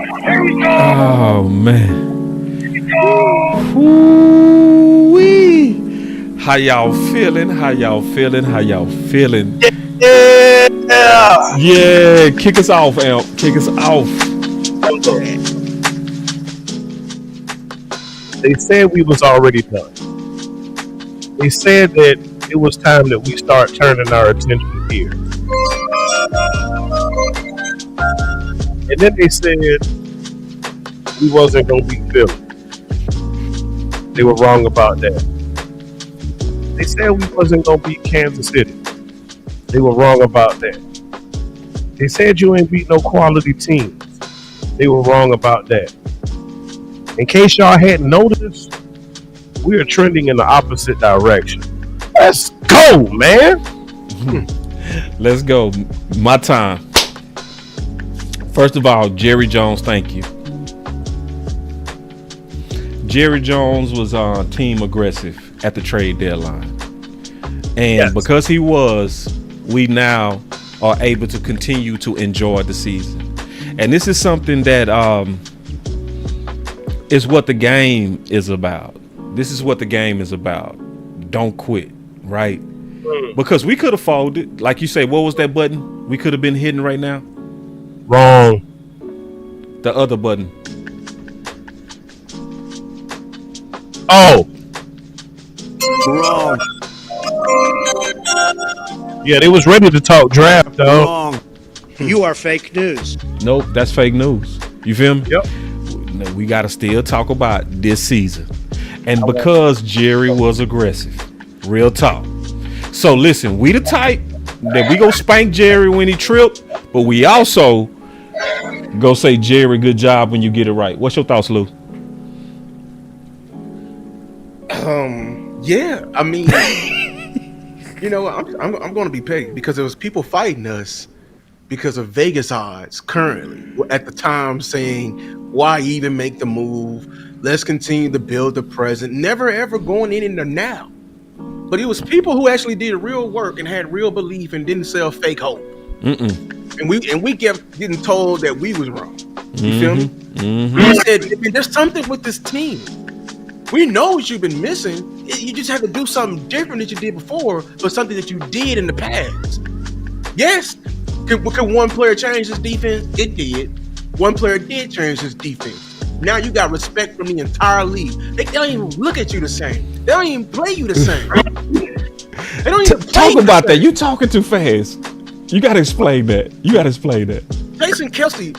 Oh man. Ooh-wee. How y'all feeling? How y'all feeling? How y'all feeling? Yeah. Yeah, kick us off, Amp. Kick us off. They said we was already done. They said that it was time that we start turning our attention here. And then they said we wasn't gonna beat Philly. They were wrong about that. They said we wasn't gonna beat Kansas City. They were wrong about that. They said you ain't beat no quality teams. They were wrong about that. In case y'all hadn't noticed, we are trending in the opposite direction. Let's go, man. Let's go. My time. First of all, Jerry Jones, thank you. Jerry Jones was team aggressive at the trade deadline. And Yes. because he was, we now are able to continue to enjoy the season. And this is something that is what the game is about. This is what the game is about. Don't quit, right? Because we could have folded. Like you say, what was that button we could have been hitting right now? Wrong. The other button. Oh. Wrong. Yeah, they was ready to talk draft, though. Wrong. You are fake news. Nope, that's fake news. You feel me? Yep. We got to still talk about this season. And because Jerry was aggressive. Real talk. So listen, we the type that we go spank Jerry when he tripped, but we also go say, Jerry, good job when you get it right. What's your thoughts, Lou? Yeah, I mean, I'm going to be petty because there was people fighting us because of Vegas odds currently at the time saying, why even make the move? Let's continue to build the present. Never ever going in the now. But it was people who actually did real work and had real belief and didn't sell fake hope. And we kept getting told that we was wrong. You feel me? We said, there's something with this team. We know what you've been missing. You just have to do something different than you did before, but something that you did in the past. Yes, could one player change his defense? It did. One player did change his defense. Now you got respect from the entire league. They don't even look at you the same. They don't even play you the same. They don't even talk about that. You talking too fast. You got to explain that. Jason Kelsey,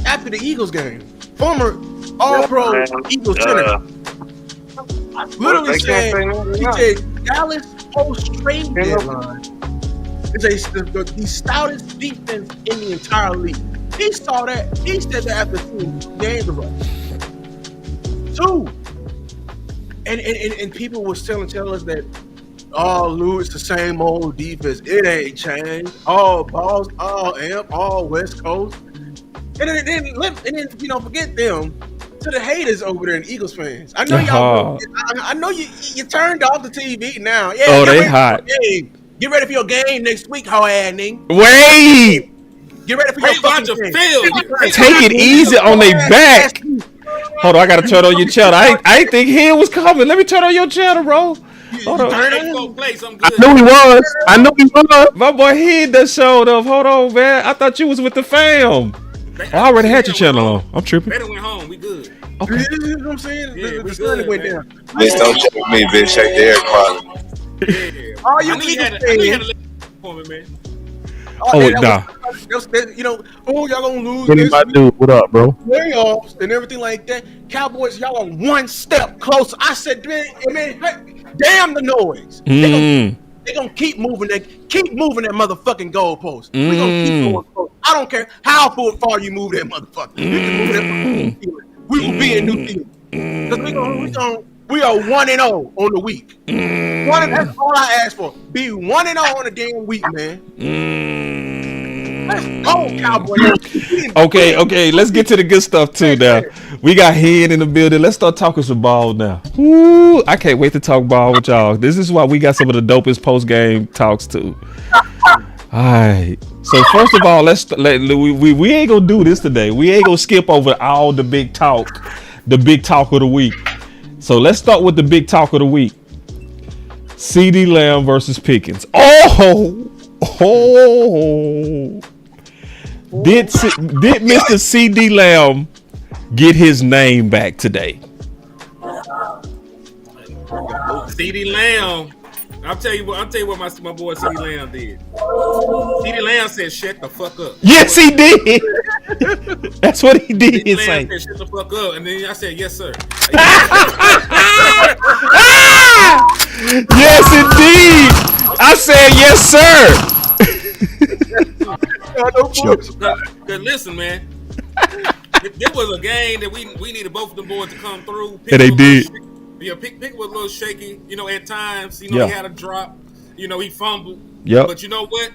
after the Eagles game, former All-Pro Eagles center, literally said, he said Dallas post-trade deadline is the stoutest defense in the entire league. He saw that. He said that after 2 games of us. 2. And people was telling us that, oh, Lou, it's the same old defense. It ain't changed. All balls, all amp, all West Coast. And then forget them. To the haters over there and Eagles fans. I know y'all. I know you turned off the TV now. Yeah. Oh, they hot. Get ready for your game next week, Howarding. Wait. Get ready for your fucking game. Take it easy on their back. Hold on, I gotta turn on your channel. I ain't think Hill was coming. Let me turn on your channel, bro. Hold on. I knew he was. My boy Hill done showed up. Hold on, man. I thought you was with the fam. I already had your channel on. I'm tripping. Better went home. We good. Okay. You know what I'm saying? Yeah, the sun went down. Bitch, don't check me, bitch. Check the air quality. Yeah. All you I knew you had a for me, man. Nah. Y'all gonna lose Kenny, this my dude, what up, bro? playoffs and everything like that. Cowboys, y'all are one step closer. I said, man, damn the noise. They gonna keep moving that motherfucking goalpost. We gonna keep going close. I don't care how far you move that motherfucker. You can move that motherfucker. We will be in New Zealand. Because we are 1-0 on the week. That's all I ask for. Be 1-0 on the damn week, man. Let's go, Cowboys. Okay. Let's get to the good stuff too now. We got Head in the building. Let's start talking some ball now. Woo, I can't wait to talk ball with y'all. This is why we got some of the dopest post-game talks too. All right. So first of all, we ain't gonna do this today. We ain't gonna skip over all the big talk of the week. So let's start with the big talk of the week. CD Lamb versus Pickens. Did Mr. CD Lamb get his name back today? CD Lamb. I'll tell you what my boy CD Lamb did. CD Lamb said, "Shut the fuck up." Yes, he did. That's what he did. CD Lamb said, "Shut the fuck up," and then I said, "Yes, sir." Yes, indeed. I said, "Yes, sir." Cause listen, man, it was a game that we needed both of them boys to come through. And they did. Yeah, Pick was a little shaky, at times. He had a drop. He fumbled. Yep. But you know what?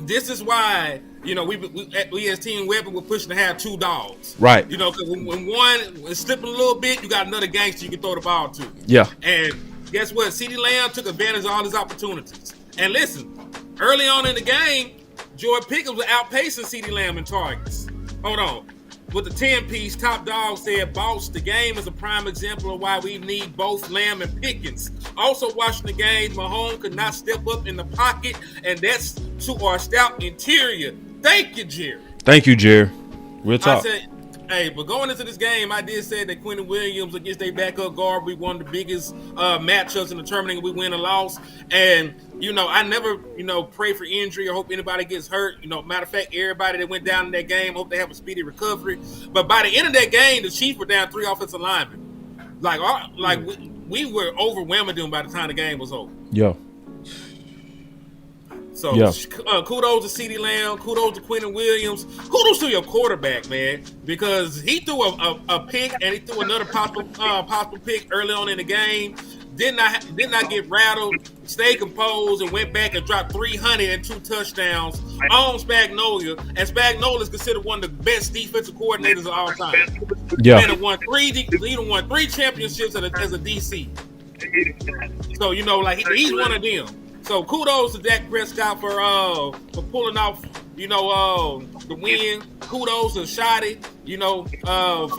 This is why, we as Team Weapon were pushing to have two dogs. Right. Because when one is slipping a little bit, you got another gangster you can throw the ball to. Yeah. And guess what? CeeDee Lamb took advantage of all his opportunities. And listen, early on in the game, Jordan Pickens was outpacing CeeDee Lamb in targets. Hold on. With the 10-piece, Top Dog said, "Boss, the game is a prime example of why we need both Lamb and Pickens. Also watching the game, Mahomes could not step up in the pocket, and that's to our stout interior." Thank you, Jerry. Thank you, Jerry. Real talk. I said, hey, but going into this game, I did say that Quentin Williams against their backup guard, we won the biggest matchups in determining we win or loss. And, I never, pray for injury or hope anybody gets hurt. Matter of fact, everybody that went down in that game, hope they have a speedy recovery. But by the end of that game, the Cheifs were down 3 offensive linemen. We were overwhelming them by the time the game was over. Yeah. So, kudos to CeeDee Lamb, kudos to Quentin Williams, kudos to your quarterback, man, because he threw a pick and he threw another possible pick early on in the game. Did not get rattled, stayed composed, and went back and dropped 300 and 2 touchdowns on Spagnuolo. And Spagnuolo is considered one of the best defensive coordinators of all time. Yeah, and he won 3 championships as a DC. So he's one of them. So kudos to Dak Prescott for pulling off, the win. Kudos to Shotty.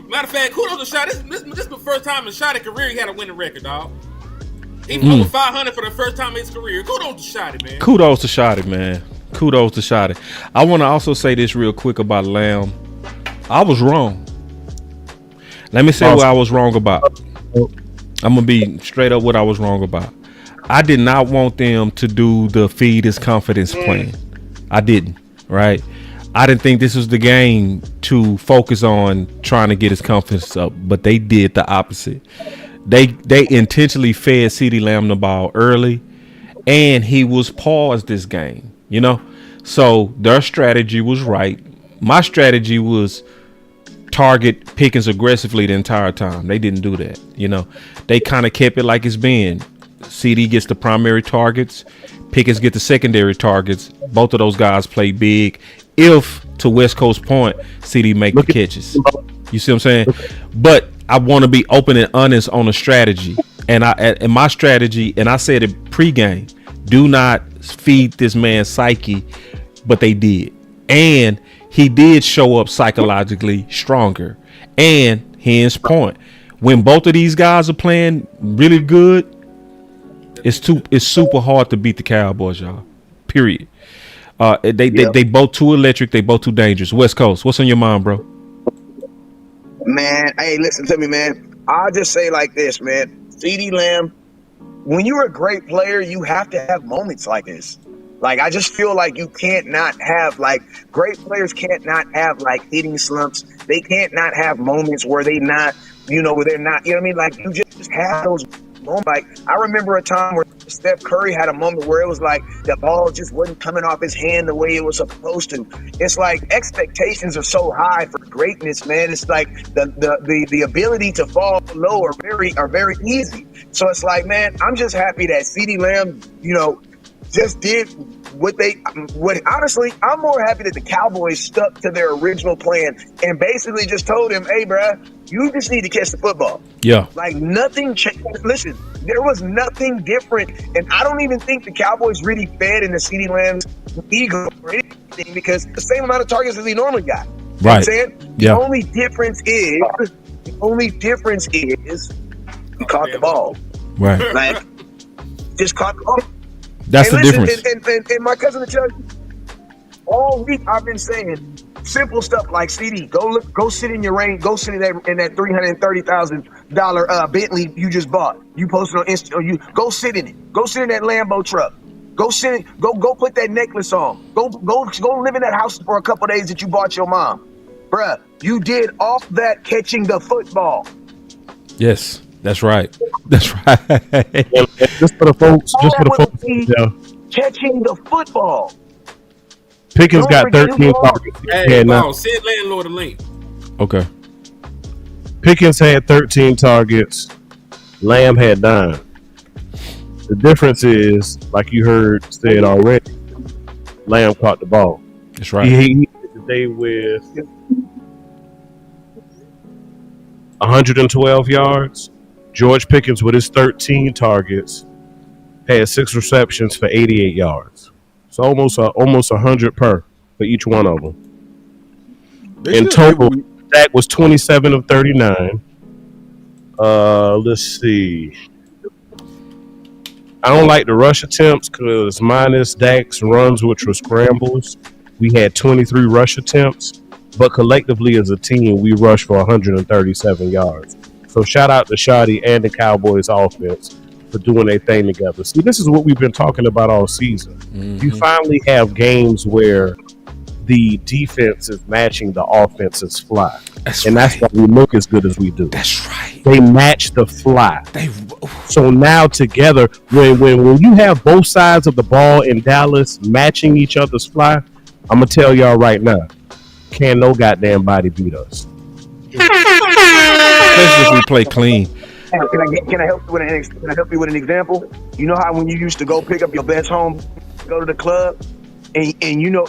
Matter of fact, kudos to Shotty. This is the first time in Shotty's career he had a winning record, dog. He over 500 for the first time in his career. Kudos to Shotty, man. Kudos to Shotty, man. Kudos to Shotty. I want to also say this real quick about Lamb. I was wrong. Let me say what I was wrong about. I'm gonna be straight up what I was wrong about. I did not want them to do the feed his confidence plan. I didn't, right? I didn't think this was the game to focus on trying to get his confidence up, but they did the opposite. They intentionally fed CeeDee Lamb the ball early, and he was paused this game, So their strategy was right. My strategy was target Pickens aggressively the entire time. They didn't do that, They kind of kept it like it's been. CD gets the primary targets, Pickens get the secondary targets. Both of those guys play big. If, to West Coast point, CD make the catches. You see what I'm saying? But I want to be open and honest on a strategy. And my strategy, and I said it pregame, do not feed this man's psyche, but they did. And he did show up psychologically stronger. And his point, when both of these guys are playing really good, it's super hard to beat the Cowboys, y'all. Period. They both too electric. They both too dangerous. West Coast, what's on your mind, bro? Man, hey, listen to me, man. I'll just say like this, man. CeeDee Lamb, when you're a great player, you have to have moments like this. I just feel like you can't not have, great players can't not have, hitting slumps. They can't not have moments where they not, where they're not, you just have those moments. I remember a time where Steph Curry had a moment where it was like the ball just wasn't coming off his hand the way it was supposed to. It's like expectations are so high for greatness, man. It's like the ability to fall low are very easy. So it's like, man, I'm just happy that CeeDee Lamb, just did honestly, I'm more happy that the Cowboys stuck to their original plan and basically just told him, hey, bruh, you just need to catch the football. Yeah. Like, nothing changed. Listen, there was nothing different. And I don't even think the Cowboys really fed into CeeDee Lamb's ego or anything because the same amount of targets as he normally got. You know what I'm saying? Yeah. The only difference is he caught the ball. Right. Like, just caught the ball. That's and the listen, difference. And my cousin will tell you, all week I've been saying simple stuff like CD, go sit in your range, go sit in that $330,000 Bentley you just bought. You posted on Insta, or you go sit in it. Go sit in that Lambo truck. Go sit. Go put that necklace on. Go live in that house for a couple days that you bought your mom, bruh. You did all that catching the football. Yes, that's right. That's right. Just for the folks, yeah. Catching the football. Pickens got 13 targets. Hey, send landlord a link. Okay. Pickens had 13 targets. Lamb had 9. The difference is, like you heard said already, Lamb caught the ball. That's right. He ended the day with 112 yards. George Pickens, with his 13 targets, had 6 receptions for 88 yards. So almost 100 per for each one of them. In total, Dak was 27 of 39. Let's see. I don't like the rush attempts because minus Dak's runs, which were scrambles, we had 23 rush attempts. But collectively as a team, we rushed for 137 yards. So shout out to Shoddy and the Cowboys offense for doing their thing together. See, this is what we've been talking about all season. Mm-hmm. You finally have games where the defense is matching the offense's fly. That's why we look as good as we do. That's right. They match the fly. So now together, when you have both sides of the ball in Dallas matching each other's fly, I'm going to tell y'all right now, can't no goddamn body beat us. Especially if we play clean. Can I help you with an example? You know how when you used to go pick up your best home, go to the club, and you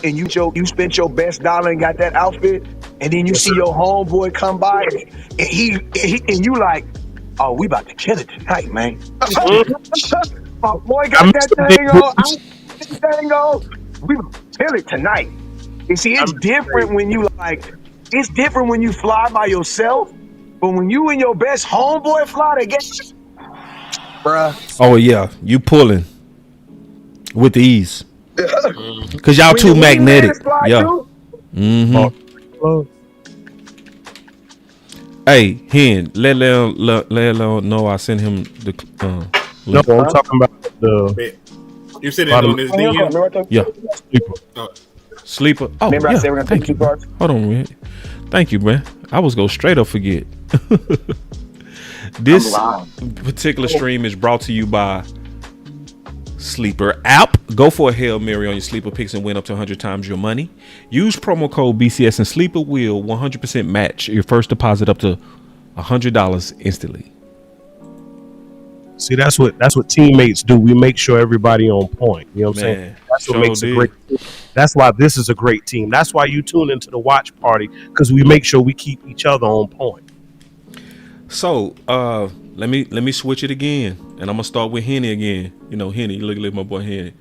spent your best dollar and got that outfit, and then you see your homeboy come by, and he you like, oh, we about to kill it tonight, man. My boy got that thing on. We about to kill it tonight. You see, it's different when you fly by yourself. But when you and your best homeboy fly together, bruh. Oh, yeah. You pulling with ease. Because y'all too magnetic. Yeah. Mm-hmm. Hey, Hen, let Leon know I sent him the no, I'm talking about the... You said it on this thing? Yeah. Sleeper. Oh, remember yeah. I said we're going to take 2 parts? Hold on a minute. Thank you, man. I was going to straight up forget. This particular stream is brought to you by Sleeper app. Go for a Hail Mary on your Sleeper picks and win up to 100 times your money. Use promo code BCS and Sleeper will 100% match your first deposit up to $100 instantly. See, that's what teammates do. We make sure everybody on point. You know what I'm saying? That's what makes a great team. That's why this is a great team. That's why you tune into the watch party, because we make sure we keep each other on point. So let me switch it again, and I'm gonna start with Henny again. You know, Henny, look at my boy Henny.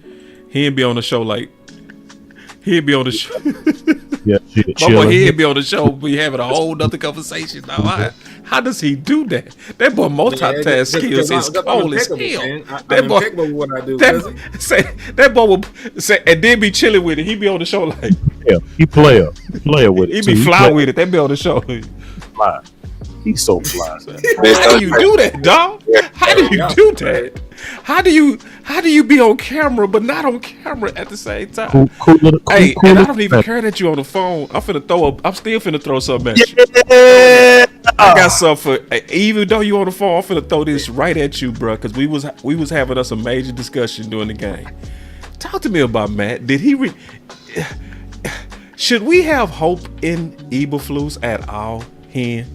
He'd be on the show like he'd be on the show. Yeah, my boy he'd be on the show, be having a whole nother conversation. Now, how does he do that? That boy multitask skills is cold as hell. That boy will say and then be chilling with it. He be on the show like he player with it. He be fly with it. They be on the show. Fly. He's so fly. How do you do that, dog? How do you do that? How do you be on camera but not on camera at the same time? Cool, hey, and I don't even care that you on the phone. I'm still finna throw something at you. Yeah. I got something for even though you on the phone. I'm finna throw this right at you, bro. Because we was having us a major discussion during the game. Talk to me about Matt. Did he? Should we have hope in Eberflus at all? Hen?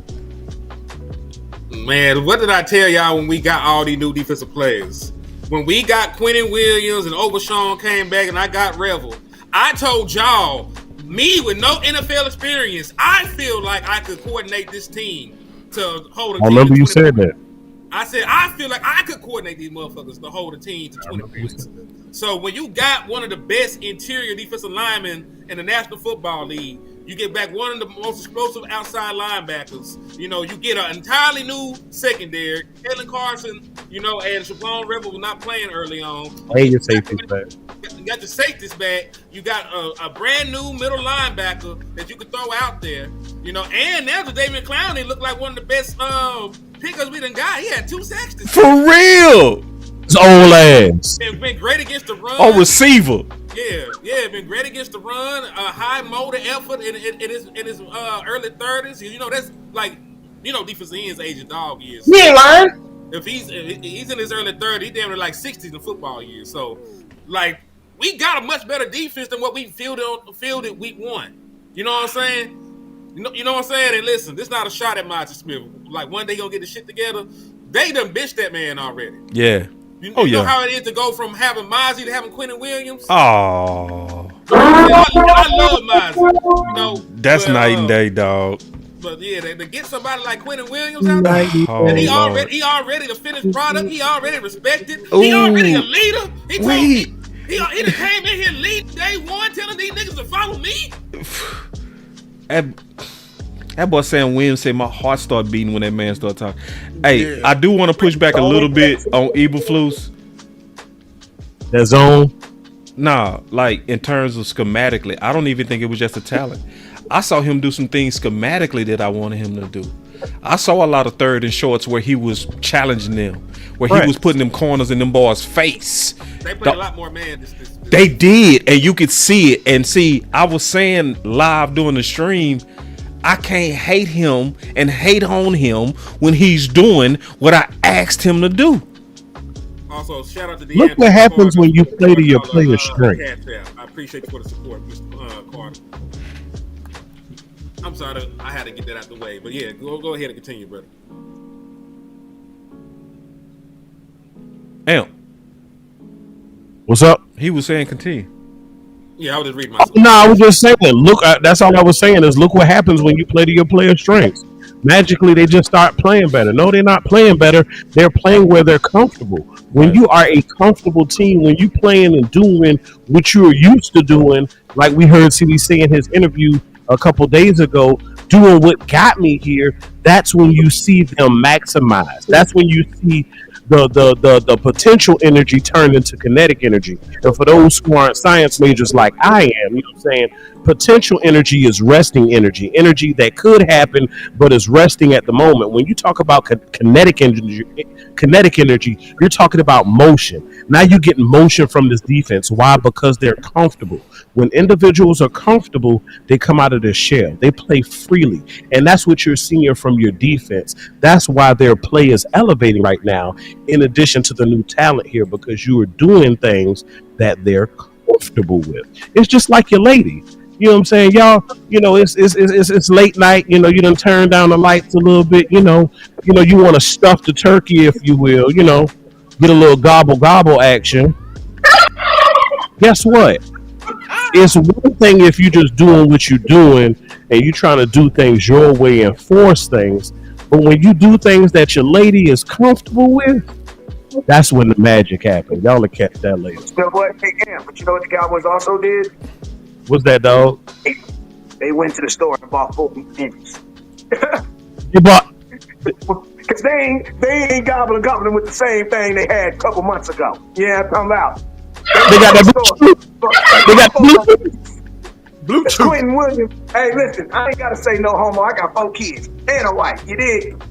Man, what did I tell y'all when we got all these new defensive players? when we got Quentin Williams and Overshawn came back and I got Revel, I told y'all, me with no NFL experience, I feel like I could coordinate this team to hold a team. I remember you said that. I said, I feel like I could coordinate these motherfuckers to hold a team to 20 points. So when you got one of the best interior defensive linemen in the National Football League, you get back one of the most explosive outside linebackers. You know, you get an entirely new secondary. Kalen Carson, you know, and Shavon Revel was not playing early on. And your safety's back. You got your safeties back. You got a brand new middle linebacker that you could throw out there. You know, and now David Clowney looked like one of the best pickers we done got. He had 2 sacks this For real. His old ass. been great against the run. On receiver. Yeah, been great against the run. High motor effort in his early 30s. You know, that's like, you know, defensive ends age of dog years. You ain't lying. If he's in his early 30s, he's damn near like 60s in football years. So, like, we got a much better defense than what we fielded week 1. You know what I'm saying? You know what I'm saying? And listen, this is not a shot at Monty Smith. Like, one day he'll get the shit together. They done bitched that man already. Yeah. You know how it is to go from having Mozzie to having Quentin Williams? Oh. I love Mozzie. You know, That's night and day, dog. But yeah, to get somebody like Quentin Williams out there, and he already the finished product. He already respected. He already a leader. He told me he done came in here lead day one, telling these niggas to follow me. That boy Sam Williams said my heart started beating when that man started talking. Hey, I do want to push back a little bit on Eberflus. That zone? Nah, like in terms of schematically, I don't even think it was just a talent. I saw him do some things schematically that I wanted him to do. I saw a lot of third and shorts where he was challenging them, where he was putting them corners in them boys' face. They played a lot more man this. They did, and you could see it. And see, I was saying live during the stream, I can't hate him and hate on him when he's doing what I asked him to do. Also, shout out to the Look what happens when you play to your player's strength. CashApp. I appreciate you for the support, Mr. Carter. I'm sorry, I had to get that out the way, but yeah, go ahead and continue, brother. Amp, what's up? he was saying continue. Yeah, I was just reading myself. No, I was just saying. Look, that's all I was saying is look what happens when you play to your player's strengths. Magically, they just start playing better. No, they're not playing better. They're playing where they're comfortable. When you are a comfortable team, when you playing and doing what you're used to doing, like we heard CD say in his interview a couple days ago, doing what got me here, that's when you see them maximize. That's when you see the potential energy turned into kinetic energy. And for those who aren't science majors like I am, you know what I'm saying, potential energy is resting energy that could happen but is resting at the moment. When you talk about kinetic energy, you're talking about motion. Now you're getting motion from this defense. Why? Because they're comfortable. When individuals are comfortable, they come out of their shell. They play freely. And that's what you're seeing from your defense. That's why their play is elevating right now, in addition to the new talent here, because you are doing things that they're comfortable with. It's just like your lady. You know what I'm saying? Y'all, you know, it's late night, you know, you done turn down the lights a little bit, you know, you want to stuff the turkey, if you will, you know, get a little gobble action. Guess what? It's one thing if you're just doing what you're doing and you're trying to do things your way and force things. But when you do things that your lady is comfortable with, that's when the magic happens. Y'all will catch that later. You know what? Hey, Cam, but you know what the Cowboys also did? What's that, dog? They went to the store and bought 4 inches. You bought... Because they ain't gobbling with the same thing they had a couple months ago. Yeah, I'm talking about. They got that They got Bluetooth. Quentin Williams. Hey, listen, I ain't got to say no homo. I got 4 kids and a wife. You dig?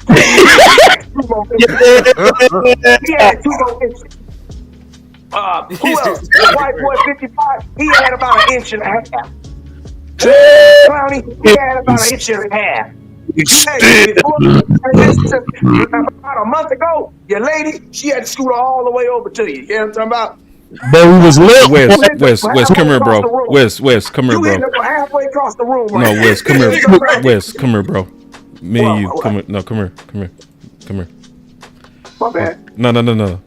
He had 2 more inches. Who else? The white boy 55. He had about 1.5 inches. Clowney, he had about 1.5 inches. Hey, about a month ago, your lady, she had to scoot all the way over to you. You know what I'm talking about? But we was lit. Wes, come here, bro. Wes, come here, You bro. ended up halfway across the room. Right? No, Wes, come here. Wes, come here, bro. Me and you, come here. No, come here. My bad. No.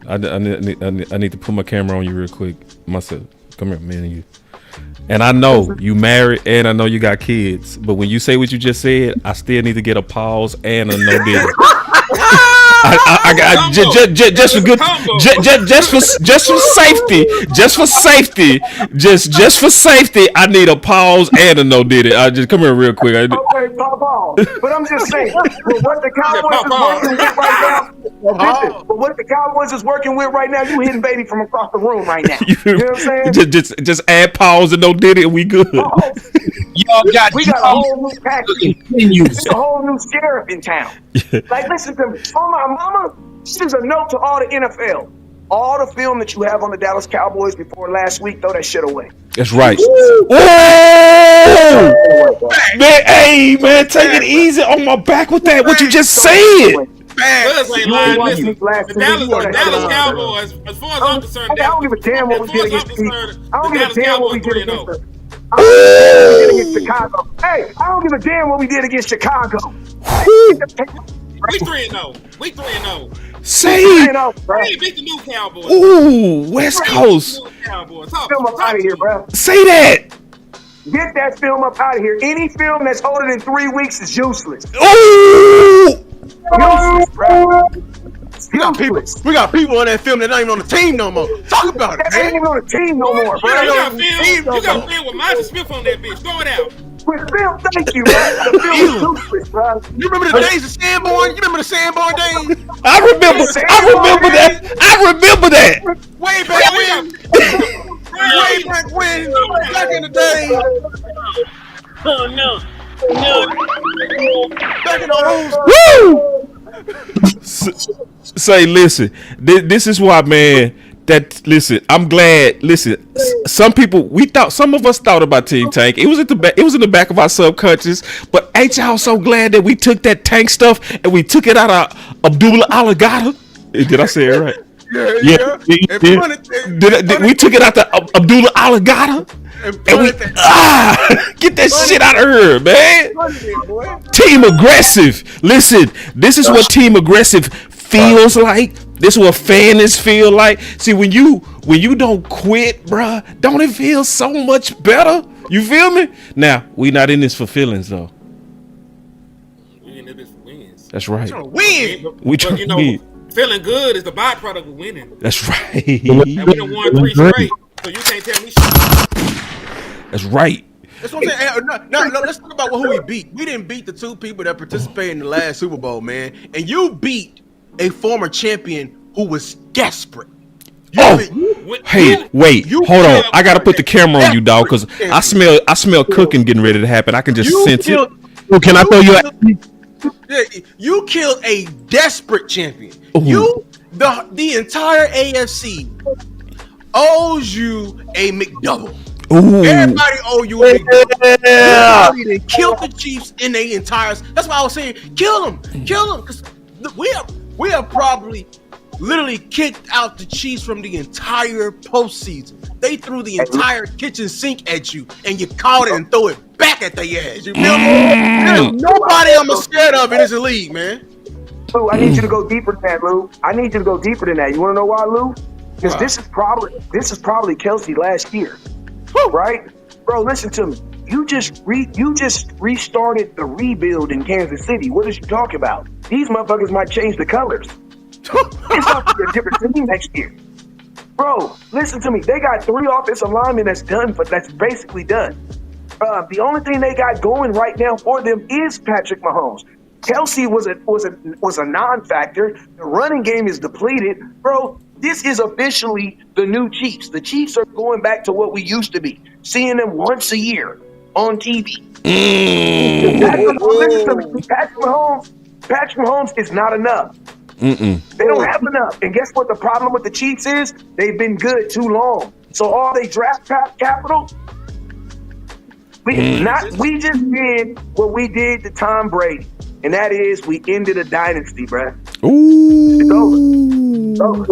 I need to put my camera on you real quick. Myself. Come here, man, and you. And I know you married, and I know you got kids. But when you say what you just said, I still need to get a pause and a no bid. I got just for good, just for safety, just for safety. I need a pause and a no did it. I just come here real quick. Okay, pop. But I'm just saying, what the Cowboys is working with right now. Listen, but what the Cowboys is working with right now, you hitting baby from across the room right now. You know what I'm saying? Just add pause and no did it, and we good. We got a whole new package. It's a whole new sheriff in town. Like, listen to me. Oh, my mama, this is a note to all the NFL. All the film that you have on the Dallas Cowboys before last week, throw that shit away. That's right. Oh! Man, hey, man, take it easy on my back with that. What you just said. Buzz ain't lying. Listen, the Dallas Cowboys, as far as I'm concerned, I don't give a damn what we did against Chicago. I don't give a damn what we did against Chicago. Hey, I don't give a damn what we did against Chicago. We 3-0. We 3-0. Say, we beat the new Cowboys. Ooh, West Coast. Film up out of here, bro. Say that. Get that film up out of here. Any film that's older than 3 weeks is useless. Ooh. Useless, bro. We got people on that film that not even on the team no more. Talk about it, man. They ain't even on the team no more, bro. You got film with Monty Smith on that bitch. Throw it out. With film, thank you, man. The film is useless, bro. You remember the days of Sanborn? You remember the Sanborn days? I remember that. Way back when. Back in the day. Oh no. Back in the Woo! Say, listen. This is why, man. I'm glad. Listen, some of us thought about Team Tank. It was in the back of our subconscious. But ain't y'all so glad that we took that Tank stuff and we took it out of Abdullah Alligator? Did I say it right? Yeah. We took it out to Abdullah Alligator. And we get that shit out of her, man. Team aggressive. Listen, this is what team aggressive feels like. This is what fans feel like. See, when you don't quit, bruh, don't it feel so much better? You feel me? Now, we not in this for feelings though. We in this for wins. That's right. We trying to win. Feeling good is the byproduct of winning. That's right. And we done won 3 straight, so you can't tell me shit. That's right. That's what I'm saying. No, let's talk about who we beat. We didn't beat the 2 people that participated in the last Super Bowl, man. And you beat a former champion who was desperate. Wait, hold on. I gotta put the camera on you, dog, because I smell cooking getting ready to happen. I can just sense it. Can I throw you? You killed a desperate champion. Ooh. The entire AFC owes you a McDouble. Ooh. Everybody owe you a McDouble. They killed the Chiefs in their entire. That's why I was saying, kill them, because we have probably literally kicked out the Chiefs from the entire postseason. They threw the entire kitchen sink at you, and you caught it and throw it back at their ass. You feel me? There's nobody I'm scared of in this league, man. Lou, I need you to go deeper than that, Lou. I need you to go deeper than that. You want to know why, Lou? Because this is probably Kelsey last year, right? Bro, listen to me. You just restarted the rebuild in Kansas City. What is you talking about? These motherfuckers might change the colors. It's going to be a different team next year. Bro, listen to me. They got 3 offensive linemen that's basically done. The only thing they got going right now for them is Patrick Mahomes. Kelsey was a non-factor. The running game is depleted. Bro, this is officially the new Chiefs. The Chiefs are going back to what we used to be, seeing them once a year on TV. Listen to me. Patrick Mahomes is not enough. They don't have enough. And guess what the problem with the Chiefs is? They've been good too long. So all they draft capital, we just did what we did to Tom Brady. And that is we ended a dynasty, bruh. Ooh. It's over.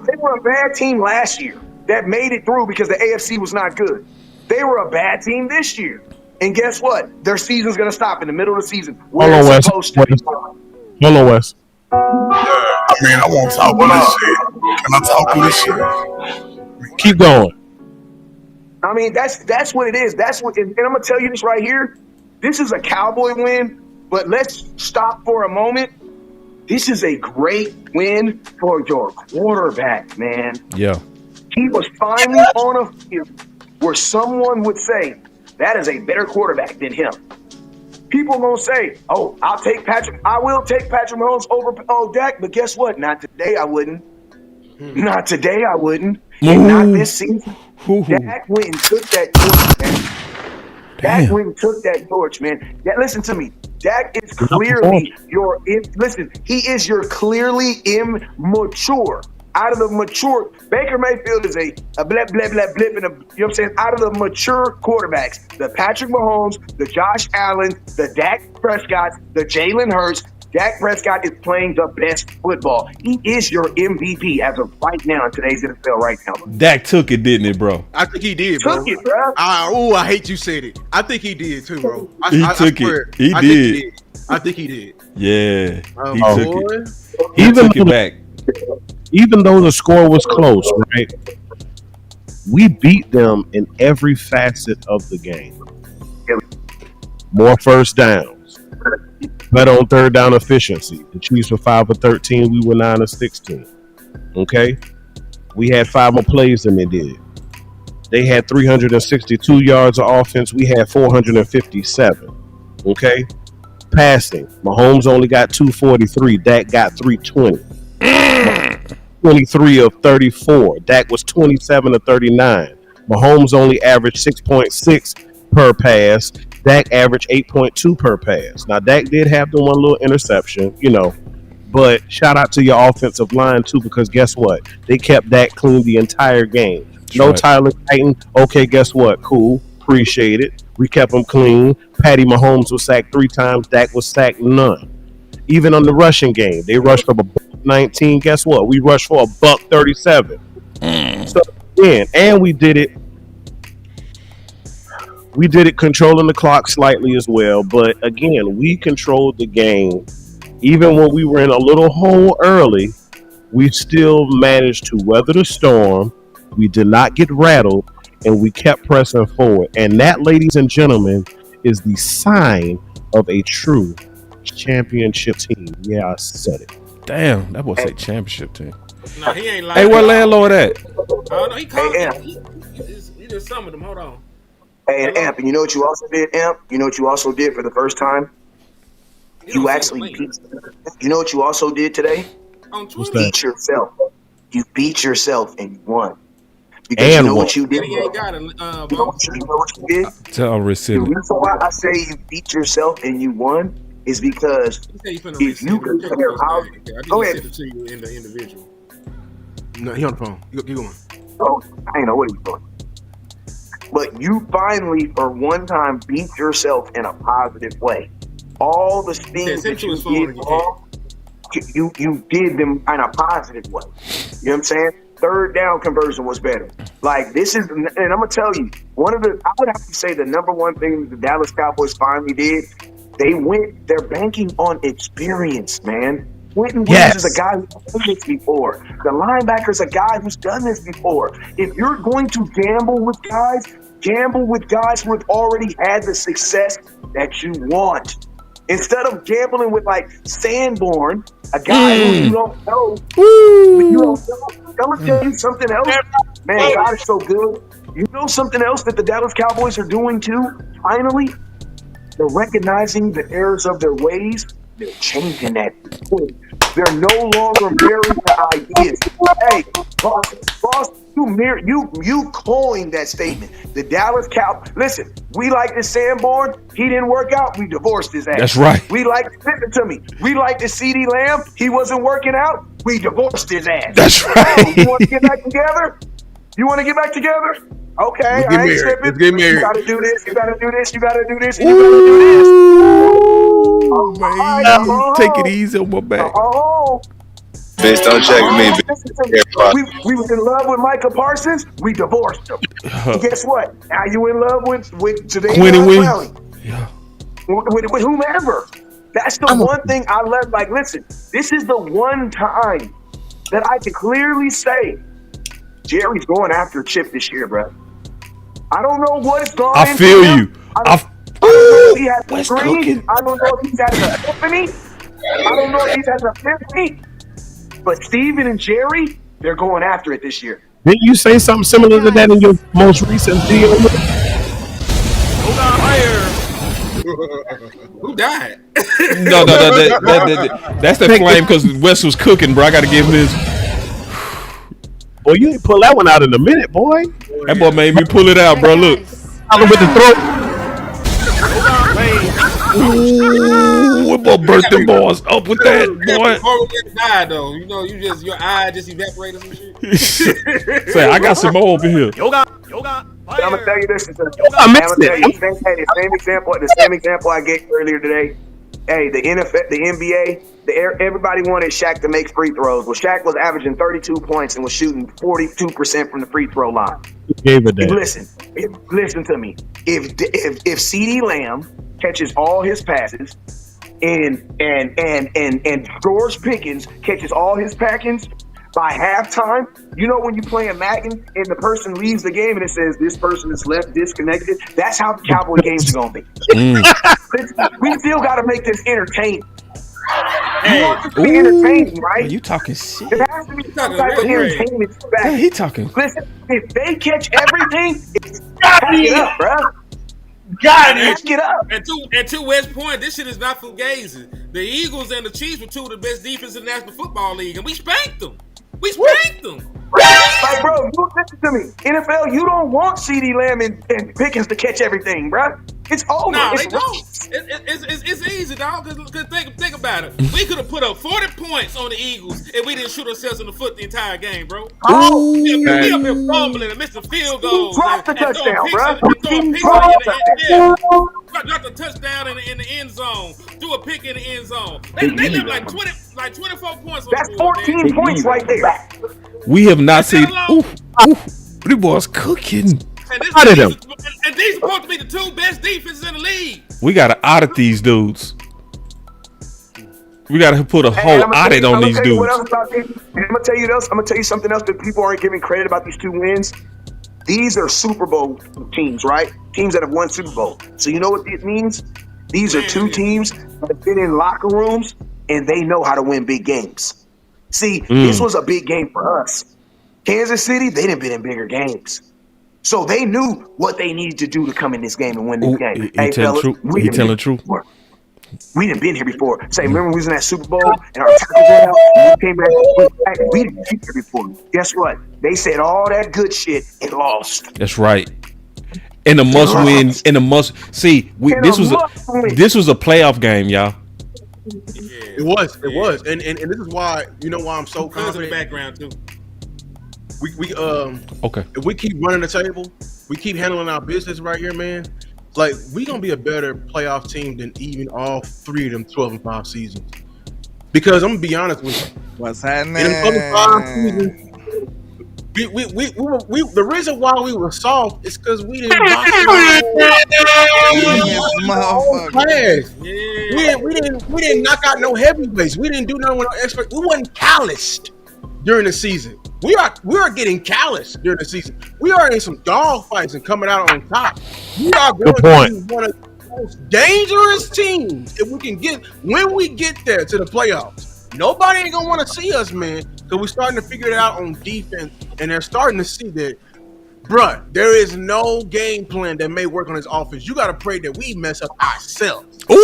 They were a bad team last year that made it through because the AFC was not good. They were a bad team this year. And guess what? Their season's going to stop in the middle of the season. Hold Where on, it's Wes. supposed to be. Hold on, Wes. I mean, I want to talk on this shit. Can I talk on this shit? Keep going. I mean, that's what it is. That's what, and I'm gonna tell you this right here. This is a Cowboy win, but let's stop for a moment. This is a great win for your quarterback, man. Yeah. He was finally on a field where someone would say that is a better quarterback than him. People gonna say, "Oh, I will take Patrick Mahomes over Dak," but guess what? Not today. I wouldn't. Not today. I wouldn't. And not this season. Dak went and took that torch, man. Dak went and took that torch, man. Listen to me. Dak is clearly he is your clearly immature. Out of the mature, Baker Mayfield is a blip, blip, blip, blip, and you know what I'm saying? Out of the mature quarterbacks, the Patrick Mahomes, the Josh Allen, the Dak Prescott, the Jalen Hurts, Dak Prescott is playing the best football. He is your MVP as of right now in today's NFL right now. Dak took it, didn't it, bro? I think he did, bro. Took it, bro. I hate you said it. I think he did too, bro. He took it. He did. I think he did. Yeah. He took it. He took it back. Even though the score was close, right? We beat them in every facet of the game. More first downs. Better on third down efficiency. The Chiefs were 5 of 13. We were 9 of 16. Okay? We had 5 more plays than they did. They had 362 yards of offense. We had 457. Okay? Passing. Mahomes only got 243. Dak got 320. 23 of 34. Dak was 27 of 39. Mahomes only averaged 6.6 per pass. Dak averaged 8.2 per pass. Now, Dak did have the one little interception, but shout out to your offensive line, too, because guess what? They kept Dak clean the entire game. No Tyler Titan. Okay, guess what? Cool. Appreciate it. We kept him clean. Patty Mahomes was sacked 3 times. Dak was sacked none. Even on the rushing game, they rushed for $119. Guess what? We rushed for $137. So again, and we did it. We did it controlling the clock slightly as well. But again, we controlled the game. Even when we were in a little hole early, we still managed to weather the storm. We did not get rattled, and we kept pressing forward. And that, ladies and gentlemen, is the sign of a true championship team. Yeah, I said it. Damn, that boy say championship team. No, he ain't like. Hey, where landlord at? Oh no, he called. He just summoned him. Hold on. Hey, and Amp, and you know what you also did, Amp? You know what you also did for the first time? You actually beat. You know what you also did today? On Twitter. Beat yourself. You beat yourself and you won. Because you know what you did? He ain't got it. You know what you did? Tell Receive. The reason why I say you beat yourself and you won is because if you compare how, go ahead. To you in the individual. No, he on the phone. Keep going. Oh, I ain't know what he's doing. But you finally, for one time, beat yourself in a positive way. All the things that you did wrong, you did them in a positive way. You know what I'm saying? Third down conversion was better. Like, this is, and I'm going to tell you, I would have to say the number one thing the Dallas Cowboys finally did, they're banking on experience, man. Quentin Williams is a guy who's done this before. The linebacker's a guy who's done this before. If you're going to gamble with guys who have already had the success that you want. Instead of gambling with like Sanborn, a guy who you don't know. I'm gonna tell you something else. Man, God is so good. You know something else that the Dallas Cowboys are doing too? Finally, they're recognizing the errors of their ways. They're changing that. They're no longer married to ideas. Hey, boss, you coined that statement. The Dallas Cowboys. Listen, we like the Sanborn. He didn't work out. We divorced his ass. That's right. We listen to me. We like the CD Lamb. He wasn't working out. We divorced his ass. That's right. You want to get back together? Okay, I ain't tripping. Let's get married. You gotta do this. You gotta do this. You gotta do this. And you gotta do this. Man, take it easy on my back. Bitch, don't check me, bitch. Listen to me. We was in love with Micah Parsons. We divorced him. And guess what? Now you in love with Jadavion Clowney. Yeah. With whomever. That's the one thing I love. Like, listen, this is the one time that I can clearly say Jerry's going after Chip this year, bro. I don't know what it's gone I feel him. you. I don't know if he has a dream. I don't know if he's had an epiphany. I don't know if he's had an epiphany. But Steven and Jerry, they're going after it this year. Didn't you say something similar to that in your most recent video? Who died? No. That's that flame because Wes was cooking, bro. I got to give him his. Boy, you ain't pull that one out in a minute, boy. That boy made me pull it out, bro. Look. With the throat. Ooh, what boy burnt them boys up with that, boy. Before we get to die, though, you know, your eye just evaporated some shit. Say, I got some more over here. I'm gonna tell you this. The same example I gave earlier today. Hey, the NFL, the NBA, everybody wanted Shaq to make free throws. Well, Shaq was averaging 32 points and was shooting 42% from the free throw line. Listen to me. If CeeDee Lamb catches all his passes and George Pickens catches all his packings by halftime, you know when you play a Madden and the person leaves the game and it says this person is left disconnected, that's how the Cowboy games are going to be. We still got to make this entertaining. You want it to be entertaining, right? You talking shit. There has to be some type of entertainment back. Yeah, he talking. Listen, if they catch everything, pack it up, bro. Pack it up. And to West's point, this shit is not fugazi. The Eagles and the Chiefs were two of the best defenses in the National Football League, and we spanked them. Like, bro, you listen to me. NFL, you don't want CeeDee Lamb and Pickens to catch everything, bro. It's over. No, it's they don't. It's easy, dog. Because think about it. We could have put up 40 points on the Eagles if we didn't shoot ourselves in the foot the entire game, bro. We up here fumbling and missing field goals. Drop the touchdown, bro. Drop the touchdown in the end zone. Do a pick in the end zone. They left like 24 points on That's the board. 14 points right there. We have not seen. These boys cooking. And these are supposed to be the two best defenses in the league. We got to audit these dudes. We got to put a whole audit on these dudes. I'm gonna tell you something else that people aren't giving credit about these two wins. These are Super Bowl teams, right? Teams that have won Super Bowl. So you know what this means? These are two teams that have been in locker rooms and they know how to win big games. See, this was a big game for us. Kansas City, they didn't been in bigger games. So they knew what they needed to do to come in this game and win this game. He telling the truth. We didn't been here before. Say, remember we was in that Super Bowl and our tackles went out and we came back. We didn't be here before. Guess what? They said all that good shit and lost. That's right. In a must win. This was a playoff game, y'all. It was, and this is why why I'm so confident. In the background too. Okay. If we keep running the table, we keep handling our business right here, man. Like we gonna be a better playoff team than even all three of them 12-5 seasons. Because I'm gonna be honest with you, what's happening? In them other 5 seasons, we the reason why we were soft is because we didn't box We didn't knock out no heavyweights. We didn't do nothing with no expert. We wasn't calloused during the season. We are getting calloused during the season. We are in some dog fights and coming out on top. We are going to be one of the most dangerous teams if we can get when we get there to the playoffs. Nobody ain't gonna want to see us, man, because we're starting to figure it out on defense, and they're starting to see that, bruh, there is no game plan that may work on this offense. You got to pray that we mess up ourselves. Ooh.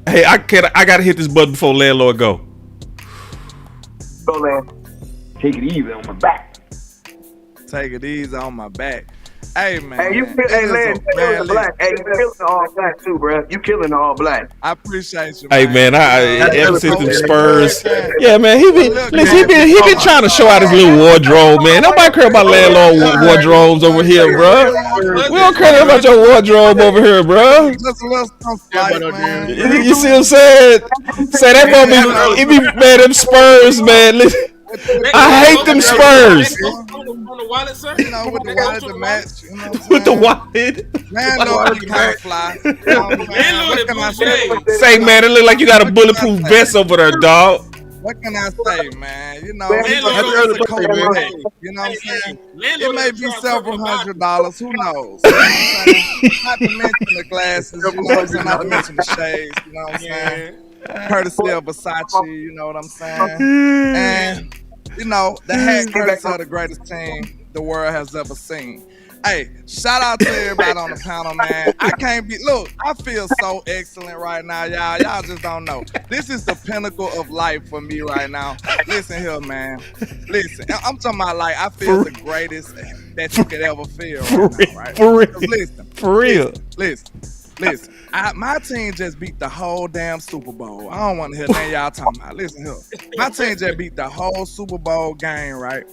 Hey, I gotta hit this button before landlord go. Go, man. Take it easy on my back. Take it easy on my back. Hey man. Hey, you Lance, killing the black. Hey, you killing the all black too, bro. You killing the all black. I appreciate you, Hey man. man, ever since them Spurs, man. yeah man, he been trying to show out his little wardrobe, man. Nobody care about landlord wardrobes over here, bro. We don't care about your wardrobe over here, bro. Just a little something, man. You see what I'm saying? Say that boy be man, them Spurs, man. Listen, I hate them Spurs. On the wallet, sir. You know, with the wallet to match. You know what I'm With the saying? wallet. Man, no, you can't fly. You know what I'm saying? What can I say? Say, man, it look like you got a bulletproof vest over there, dog. What can I say, man? You know, it's a cold day. You know what I'm saying? It may be several $100. Who knows? You know what I'm saying? Not to mention the glasses. You know what I'm saying? Not to mention the shades. You know what I'm saying? Courtesy of Versace. You know what I'm saying? And you know, the hat courtesy of the greatest team the world has ever seen. Hey, shout out to everybody on the panel, man. I feel so excellent right now, y'all. Y'all just don't know. This is the pinnacle of life for me right now. Listen here, man. Listen, I'm talking about like I feel the greatest that you could ever feel right now, right? For real. Listen, For real. Listen. My team just beat the whole damn Super Bowl. I don't want to hear nothing y'all talking about. Listen here. My team just beat the whole Super Bowl game, right?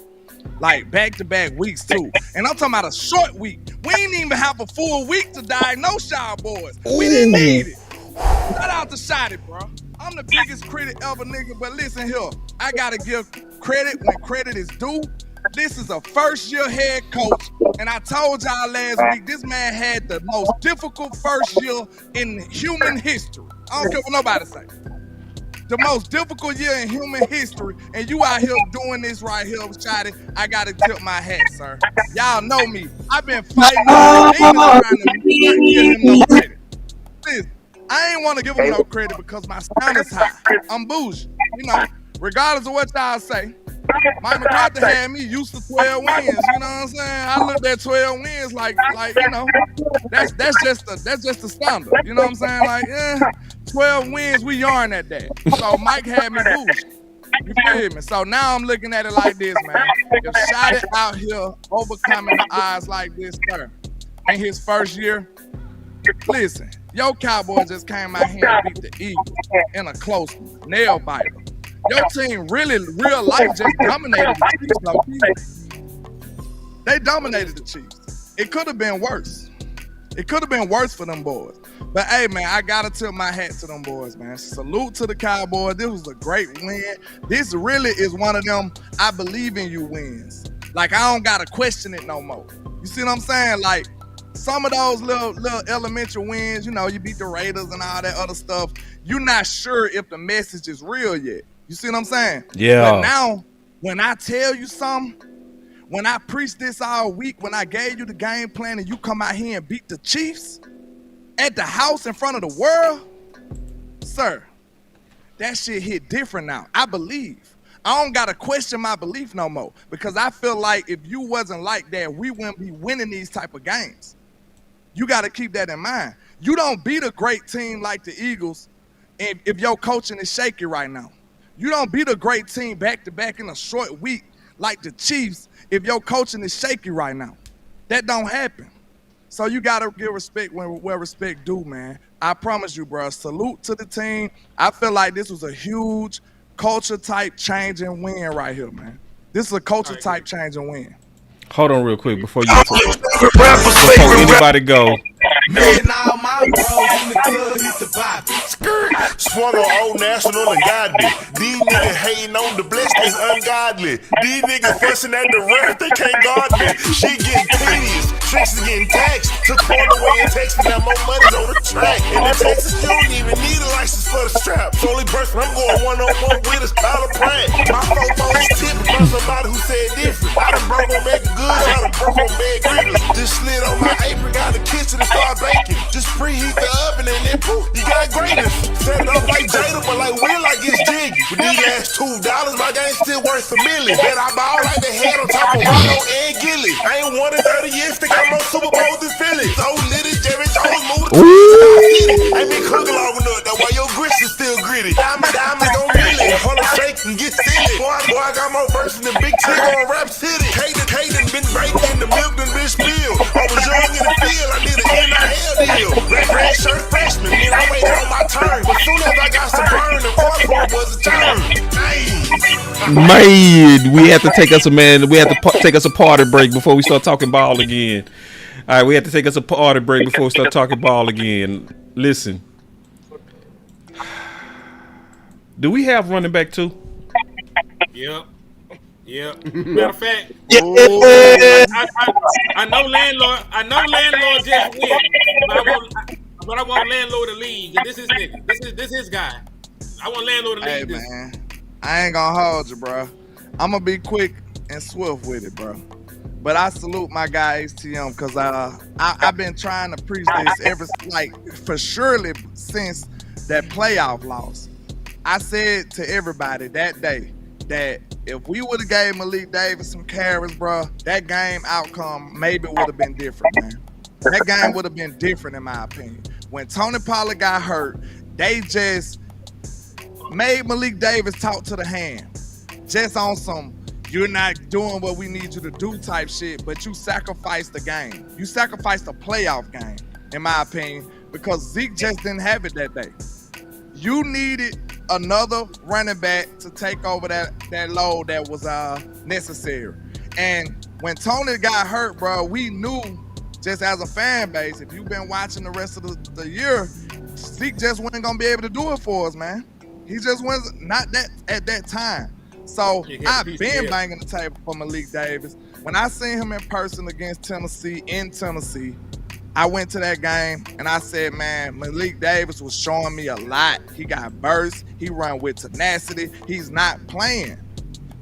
Like back-to-back weeks too. And I'm talking about a short week. We ain't even have a full week to diagnose y'all boys. We didn't need it. Shout out to Shotty, bro. I'm the biggest critic ever, nigga. But listen here. I gotta give credit when credit is due. This is a first-year head coach, and I told y'all last week, this man had the most difficult first year in human history. I don't care what nobody say. The most difficult year in human history, and you out here doing this right here, Shotty. I gotta tip my hat, sir. Y'all know me. I've been fighting trying to give him no credit. Listen, I ain't want to give him no credit because my standard is high. I'm bougie, you know. Regardless of what y'all say. Mike McCarthy had me used to 12 wins, you know what I'm saying? I looked at 12 wins like you know, that's just the standard, you know what I'm saying? Like, 12 wins, we yarn at that. So Mike had me boost. You feel me? So now I'm looking at it like this, man. If Shotty out here overcoming the odds like this, sir, in his first year, listen, your Cowboys just came out here and beat the Eagles in a close nail biter. Your team really, real life, just dominated the Chiefs. They dominated the Chiefs. It could have been worse. It could have been worse for them boys. But hey, man, I gotta tip my hat to them boys, man. Salute to the Cowboys. This was a great win. This really is one of them I believe in you wins. Like, I don't gotta question it no more. You see what I'm saying? Like, some of those little elementary wins, you know, you beat the Raiders and all that other stuff. You're not sure if the message is real yet. You see what I'm saying? Yeah. But now, when I tell you something, when I preached this all week, when I gave you the game plan and you come out here and beat the Chiefs at the house in front of the world, sir, that shit hit different now. I believe. I don't got to question my belief no more because I feel like if you wasn't like that, we wouldn't be winning these type of games. You got to keep that in mind. You don't beat a great team like the Eagles if your coaching is shaky right now. You don't beat a great team back-to-back in a short week like the Chiefs if your coaching is shaky right now. That don't happen. So you got to give respect where respect due, man. I promise you, bro. Salute to the team. I feel like this was a huge culture-type change and win right here, man. This is a culture-type change and win. Hold on real quick before anybody go. Swung on Old National and got me. These niggas hating on the blessed is ungodly. These niggas fussing at the ref, they can't guard me. She getting tedious, tricks is getting taxed. Took point away in Texas, now more money's on the track. And in Texas, you don't even need a license for the strap. The only person I'm going one-on-one with is Tyler Pratt. My phone's tipping from somebody who said different. I done broke on Mac Goods, I done broke on Bad Gritters. Just slid on my apron, got the kitchen and start baking. Just preheat the oven and then poof, you got greatness. Set it up like Jada, but like Will, like it's jiggy. With these last $2, my game still worth $1 million. Bet I ball like the head on top of Rondo and Gilly. I ain't won in 30 years, think I'm on Super Bowls in Philly. So litty, Jerry Jones moved to I ain't been cooking long enough, that's why your grits is still gritty. Diamonds don't really. Hold on, shake and get silly. Boy, I got more verses than Big Tig on Rap City. Hayden been breaking, the milk done been spilled. I was young in the field, I did an NIL deal. Red shirt freshman, man, I waited on my turn. But soon as I got some burn, the fourth one was a turn. Man, we have to take us a party break before we start talking ball again. All right, we have to take us a party break before we start talking ball again. Listen, do we have running back too? Yep. Matter of fact, I know landlord just went, but I want landlord to lead. This is nigga. This is his guy. I want landlord to lead this. Man, I ain't gonna hold you, bro. I'm gonna be quick and swift with it, bro. But I salute my guy HTM because I've been trying to preach this for surely since that playoff loss. I said to everybody that day that if we would have gave Malik Davis some carries, bro, that game outcome maybe would have been different, man. That game would have been different in my opinion. When Tony Pollard got hurt, they just made Malik Davis talk to the hand. Just on some, you're not doing what we need you to do type shit, but you sacrificed the game. You sacrificed the playoff game, in my opinion, because Zeke just didn't have it that day. You needed another running back to take over that load that was necessary. And when Tony got hurt, bro, we knew just as a fan base, if you've been watching the rest of the year, Zeke just wasn't gonna be able to do it for us, man. He just wasn't not that at that time. So I've been banging the table for Malik Davis. When I seen him in person against Tennessee in Tennessee, I went to that game and I said, man, Malik Davis was showing me a lot. He got burst. He run with tenacity. He's not playing.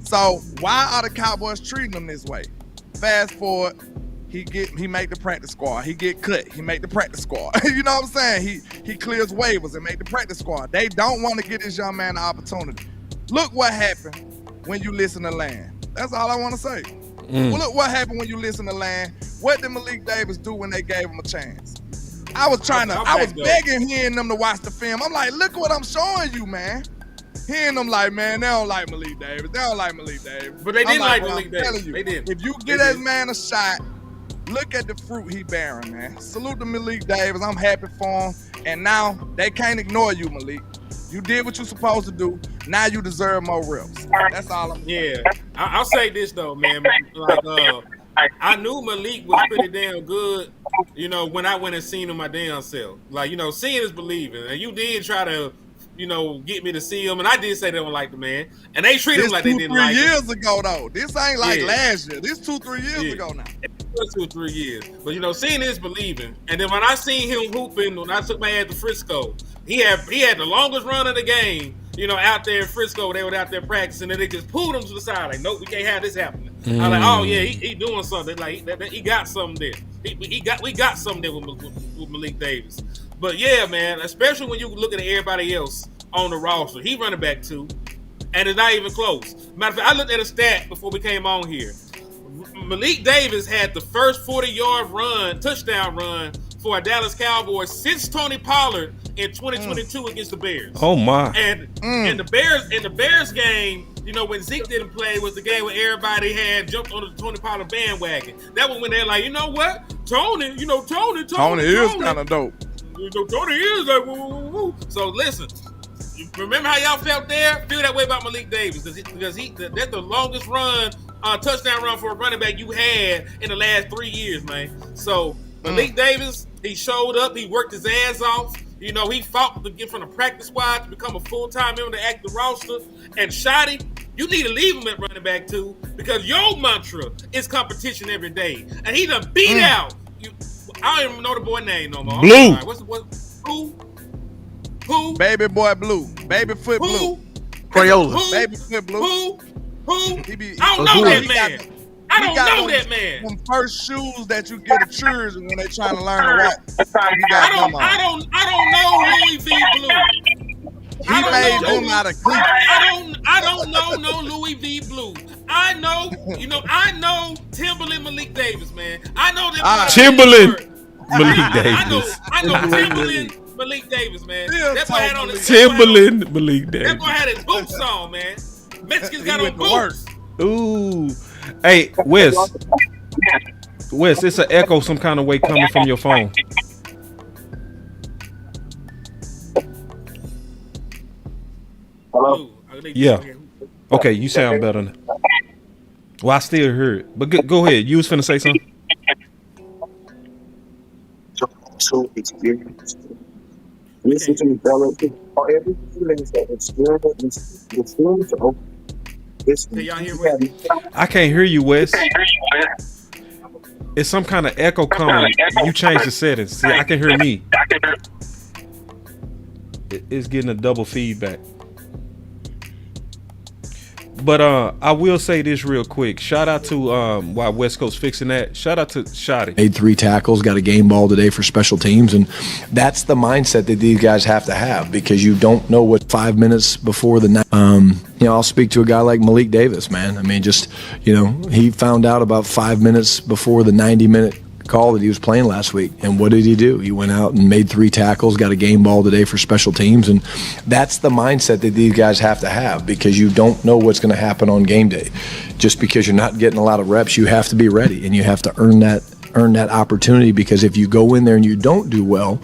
So why are the Cowboys treating him this way? Fast forward, he make the practice squad. He get cut. He make the practice squad. You know what I'm saying? He clears waivers and make the practice squad. They don't want to give this young man the opportunity. Look what happened when you listen to Land. That's all I want to say. Well, look what happened when you listen to Land. What did Malik Davis do when they gave him a chance? I was begging hearing them to watch the film. I'm like, look what I'm showing you, man. Hearing them like, man, they don't like Malik Davis. They don't like Malik Davis. But they didn't like Malik Davis. You, they did. If you get that man a shot, look at the fruit he bearing, man. Salute to Malik Davis. I'm happy for him. And now they can't ignore you, Malik. You did what you're supposed to do. Now you deserve more reps. That's all I'm saying. Yeah. I'll say this, though, man. Like, I knew Malik was pretty damn good, you know, when I went and seen him my damn self. Like, you know, seeing is believing. And you did try to, you know, get me to see him. And I did say they don't like the man. And they treat him like they didn't like him. 2-3 years ago, though. This ain't like last year. This 2-3 years ago now. 2 or 3 years. But, you know, seeing is believing. And then when I seen him hooping, when I took my ass to Frisco, he had the longest run of the game, you know, out there in Frisco. They were out there practicing, and they just pulled him to the side. Like, nope, we can't have this happening. I'm like, oh, yeah, he doing something. Like, he got something there. We got something there with Malik Davis. But, yeah, man, especially when you look at everybody else on the roster. He running back too, and it's not even close. Matter of fact, I looked at a stat before we came on here. Malik Davis had the first 40-yard touchdown run for a Dallas Cowboys since Tony Pollard in 2022 against the Bears. Oh my! And the Bears game, you know, when Zeke didn't play, was the game where everybody had jumped on the Tony Pollard bandwagon. That was when they're like, you know what, Tony is kind of dope. You know, Tony is like, woo. So listen. Remember how y'all felt there? Feel that way about Malik Davis because that's the longest touchdown run for a running back you had in the last 3 years, man. So Malik Davis, he showed up, he worked his ass off. You know, he fought to get from the practice squad to become a full-time member to active roster. And Shotty, you need to leave him at running back too because your mantra is competition every day. And he done beat out. I don't even know the boy name no more. Blue. Who? Baby boy Blue. Baby foot Blue. Crayola. Baby foot Blue. Who? I don't know that man. I don't know that man. Them first shoes that you get at church when they trying to learn to rap. I don't know Louis V. Blue. He made them out of cleats. I don't know no Louis V. Blue. I know Timberland Malik Davis, man. I know that Timberland Malik Davis. I know Timberland Malik Davis, man. That's what I had on his Timberland Malik Davis. That's what I had his hoop song, man. Mexicans He got went on to work. boots. Ooh. Hey, Wes, it's an echo some kind of way coming from your phone. Hello? Ooh, I think- Yeah. Okay, you sound better now. Well, I still hear it. But go ahead. You was finna say something? So experience. Listen to me, fellas. Every feelings that experience are open. Can y'all hear me? I can't hear you, Wes. It's some kind of echo coming. You changed the settings. See, I can hear me. It's getting a double feedback. But I will say this real quick. Shout out to while West Coast fixing that. Shout out to Shotty. Made 3 tackles, got a game ball today for special teams, and that's the mindset that these guys have to have because you don't know what 5 minutes before the night. I'll speak to a guy like Malik Davis, man. I mean, he found out about 5 minutes before the 90-minute call that he was playing last week. And what did he do? He went out and made 3 tackles, got a game ball today for special teams. And that's the mindset that these guys have to have because you don't know what's going to happen on game day. Just because you're not getting a lot of reps, you have to be ready and you have to earn that opportunity because if you go in there and you don't do well,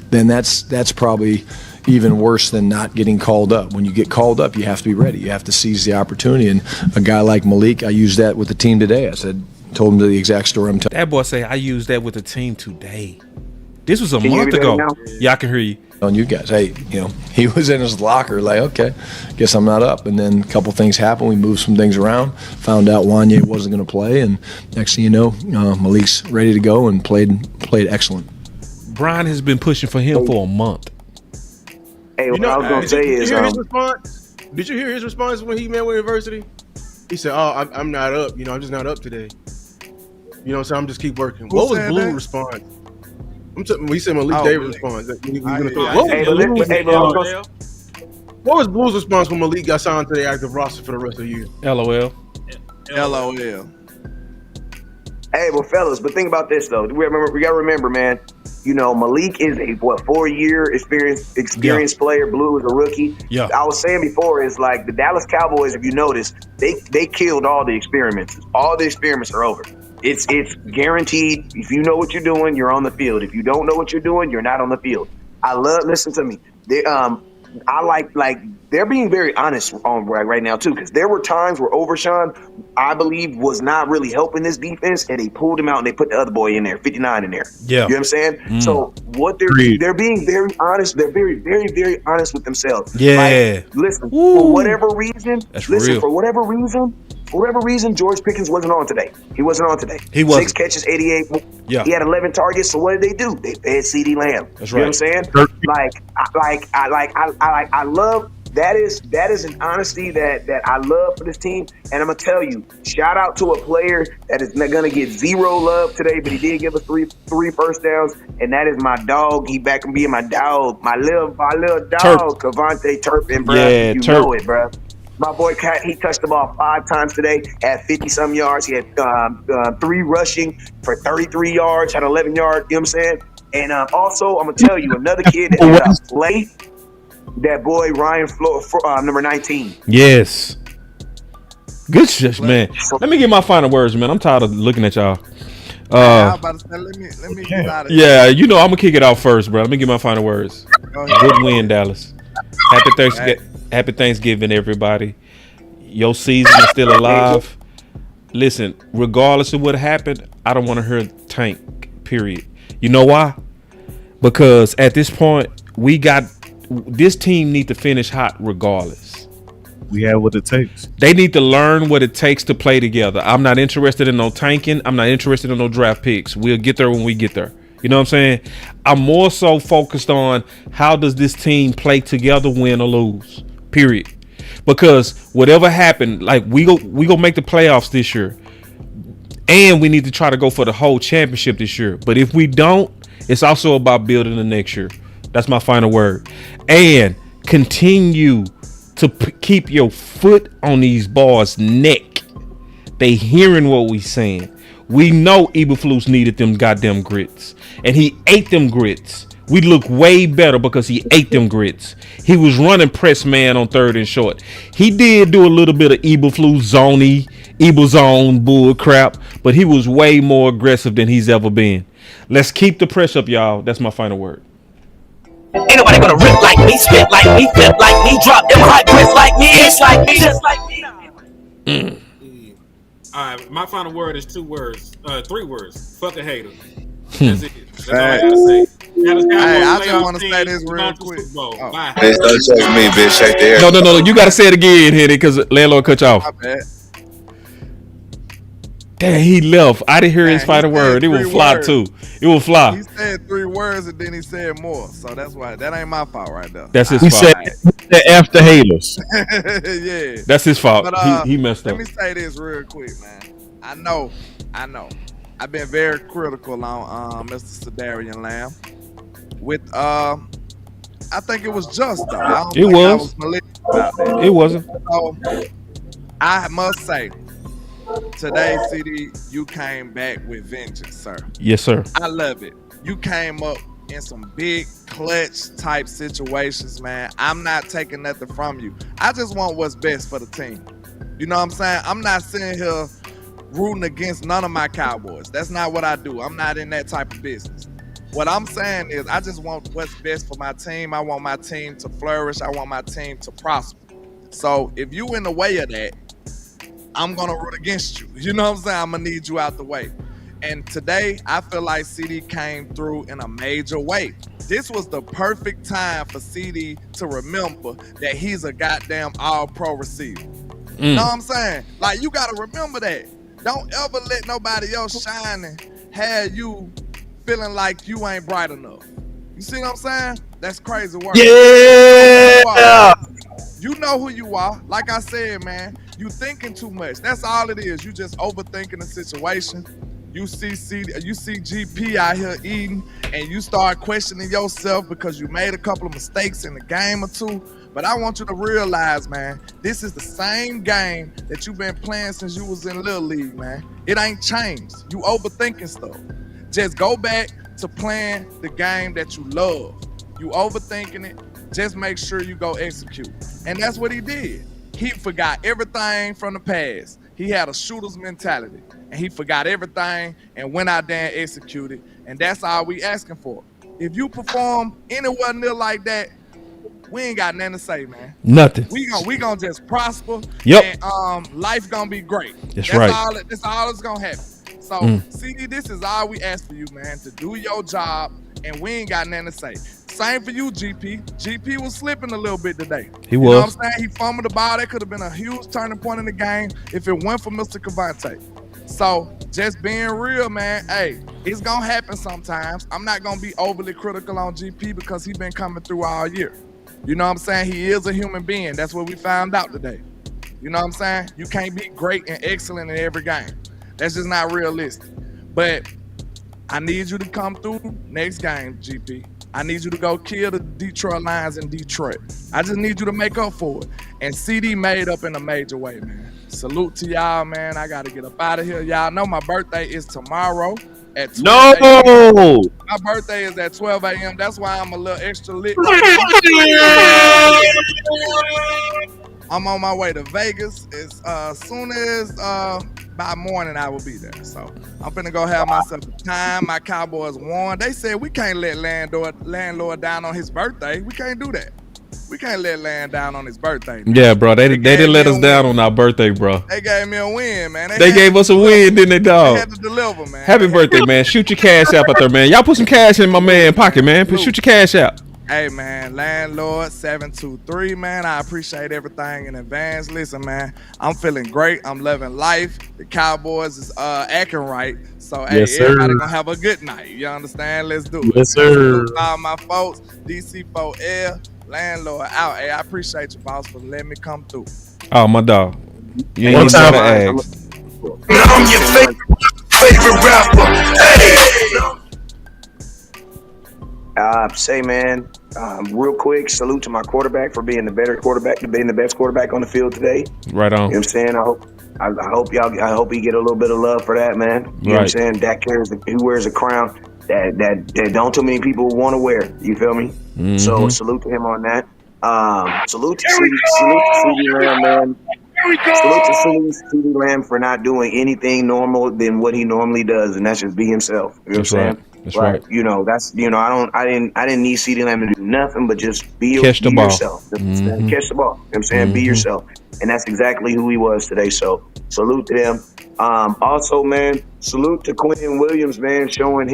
then that's probably even worse than not getting called up. When you get called up, you have to be ready. You have to seize the opportunity. And a guy like Malik, I used that with the team today. Told him the exact story I'm telling. That boy say I used that with the team today. This was a month ago. Yeah, I can hear you. On you guys, hey, he was in his locker like, okay, guess I'm not up. And then a couple things happened. We moved some things around. Found out Wanye wasn't going to play, and next thing you know, Malik's ready to go and played excellent. Brian has been pushing for him for a month. Hey, what I was going to say is, did you hear his response when he met with University? He said, "Oh, I'm not up. I'm just not up today. So I'm just keep working." What was Blue's response? We said Malik Davis' response. What was Blue's response when Malik got signed to the active roster for the rest of the year? LOL. Hey, well, fellas, but think about this though. We got to remember, man. Malik is a 4-year experienced player. Blue is a rookie. Yeah. I was saying before is like the Dallas Cowboys. If you notice, they killed all the experiments. All the experiments are over. It's guaranteed. If you know what you're doing, you're on the field. If you don't know what you're doing, you're not on the field. Listen to me. I like they're being very honest on right now too, because there were times where Overshawn, I believe, was not really helping this defense, and they pulled him out and they put the other boy in there, 59 in there. Yeah, you know what I'm saying? So what they're being very honest. They're very, very, very honest with themselves. Yeah. Listen, for whatever reason, real. For whatever reason, George Pickens wasn't on today. He wasn't on today. He wasn't. 6 catches, 88. Yeah. He had 11 targets. So what did they do? They fed CeeDee Lamb. That's You know right. what I'm saying? I love that is an honesty that I love for this team. And I'm gonna tell you, shout out to a player that is not gonna get 0 love today, but he did give us three first downs, and that is my dog. He back and being my dog, my little dog, Cavante Turpin, bro. Yeah, know it, bro. My boy Cat, he touched the ball 5 times today, had 50-some yards. He had 3 rushing for 33 yards, had 11 yards, you know what I'm saying? And also, I'm going to tell you, another kid that had a play, that boy Ryan number 19. Yes. Good shit, man. Let me get my final words, man. I'm tired of looking at y'all. I was about to say, let me get out of here. Yeah, I'm going to kick it off first, bro. Let me get my final words. Good win, Dallas. Happy Thanksgiving, everybody. Your season is still alive. Listen, regardless of what happened, I don't want to hear tank, period. You know why? Because at this point, this team need to finish hot regardless. We have what it takes. They need to learn what it takes to play together. I'm not interested in no tanking. I'm not interested in no draft picks. We'll get there when we get there. You know what I'm saying? I'm more so focused on how does this team play together, win or lose, period. Because whatever happened, like we go make the playoffs this year, and we need to try to go for the whole championship this year. But if we don't, it's also about building the next year. That's my final word. And continue to keep your foot on these boys' neck. They hearing what we saying. We know Eberflus needed them goddamn grits, and he ate them grits We look way better because he ate them grits. He was running press man on 3rd and short. He did do a little bit of Eberflus zone bull crap, but he was way more aggressive than he's ever been. Let's keep the press up, y'all. That's my final word. Ain't nobody gonna rip like me, spit like me, flip like me, drop them hot grits like me, it's like me, just like me. All right, my final word is 3 words. Fuck a hater. That's it. That's all I gotta say. Hey, I just want to say this real quick. Bye. Bitch, don't check me, bitch. Check the air. No. You gotta say it again, Henry, because landlord cut you off. My bad. Damn, he left. I didn't hear his final word. It will fly too. It will fly. He said 3 words and then he said more. So that's why that ain't my fault right there. That's his He fault. said F the haters. Yeah. That's his fault. But, he messed up. Let me say this real quick, man. I know. I've been very critical on Mr. Sadarian Lamb. With I think it was just though. I don't think I was malicious about that. It wasn't. So I must say, today, CD, you came back with vengeance, sir. Yes, sir. I love it. You came up in some big clutch type situations, man. I'm not taking nothing from you. I just want what's best for the team. You know what I'm saying? I'm not sitting here rooting against none of my Cowboys. That's not what I do. I'm not in that type of business. What I'm saying is I just want what's best for my team. I want my team to flourish. I want my team to prosper. So if you in the way of that, I'm going to root against you. You know what I'm saying? I'm going to need you out the way. And today, I feel like CD came through in a major way. This was the perfect time for CD to remember that he's a goddamn all-pro receiver. You know what I'm saying? Like, you got to remember that. Don't ever let nobody else shine and have you feeling like you ain't bright enough. You see what I'm saying? That's crazy work. Yeah! You know who you are. Like I said, man, you thinking too much. That's all it is. You just overthinking the situation. You see GP out here eating, and you start questioning yourself because you made a couple of mistakes in the game or two. But I want you to realize, man, this is the same game that you've been playing since you was in Little League, man. It ain't changed. You overthinking stuff. Just go back to playing the game that you love. You overthinking it. Just make sure you go execute. And that's what he did. He forgot everything from the past. He had a shooter's mentality. And he forgot everything and went out there and executed. And that's all we asking for. If you perform anywhere near like that, we ain't got nothing to say, man. Nothing. We gonna just prosper. Yep. And life gonna be great. That's right. That's all that's gonna happen. So, CD, this is all we ask for you, man, to do your job, and we ain't got nothing to say. Same for you, GP. GP was slipping a little bit today. He was. You know what I'm saying? He fumbled the ball. That could have been a huge turning point in the game if it went for Mr. Cavante. So, just being real, man, hey, it's going to happen sometimes. I'm not going to be overly critical on GP because he's been coming through all year. You know what I'm saying? He is a human being. That's what we found out today. You know what I'm saying? You can't be great and excellent in every game. That's just not realistic. But I need you to come through next game, GP. I need you to go kill the Detroit Lions in Detroit. I just need you to make up for it. And CD made up in a major way, man. Salute to y'all, man. I got to get up out of here. Y'all know my birthday is tomorrow at 12 a.m. My birthday is at 12 a.m. That's why I'm a little extra lit. I'm on my way to Vegas. As soon as by morning, I will be there. So I'm finna go have myself a time. My Cowboys won. They said we can't let landlord down on his birthday. We can't do that. We can't let land down on his birthday, man. Yeah, bro. They didn't let us down on our birthday, bro. They gave me a win, man. They gave us a win, didn't they, dog? They had to deliver, man. Happy birthday, man. Shoot your cash out there, man. Y'all put some cash in my man pocket, man. Shoot your cash out. Hey, man, Landlord 723, man. I appreciate everything in advance. Listen, man, I'm feeling great. I'm loving life. The Cowboys is acting right. So, hey, everybody gonna have a good night. You understand? Let's do it. Yes, sir. All my folks, DC4L, Landlord out. Hey, I appreciate you, boss, for letting me come through. Oh, my dog. You One ain't time, gotta ask. I'm your favorite rapper. Hey! Say, man, real quick, salute to my quarterback for being the better quarterback, being the best quarterback on the field today. Right on. You know what I'm saying? I hope he get a little bit of love for that, man. You know what I'm saying? Dak he wears a crown. that don't too many people want to wear. You feel me? Mm-hmm. So salute to him on that. Salute to CD Lamb, man. Salute to CD Lamb for not doing anything normal than what he normally does, and that's just be himself. You know That's what I'm right. saying? That's Like, right. you know, that's, you know, I didn't need CD Lamb to do nothing but just be Catch the ball. yourself. Mhm. Catch the ball. You know what I'm saying? Be Mhm. yourself. And that's exactly who he was today. So salute to them. Also, man, salute to Quentin Williams, man, showing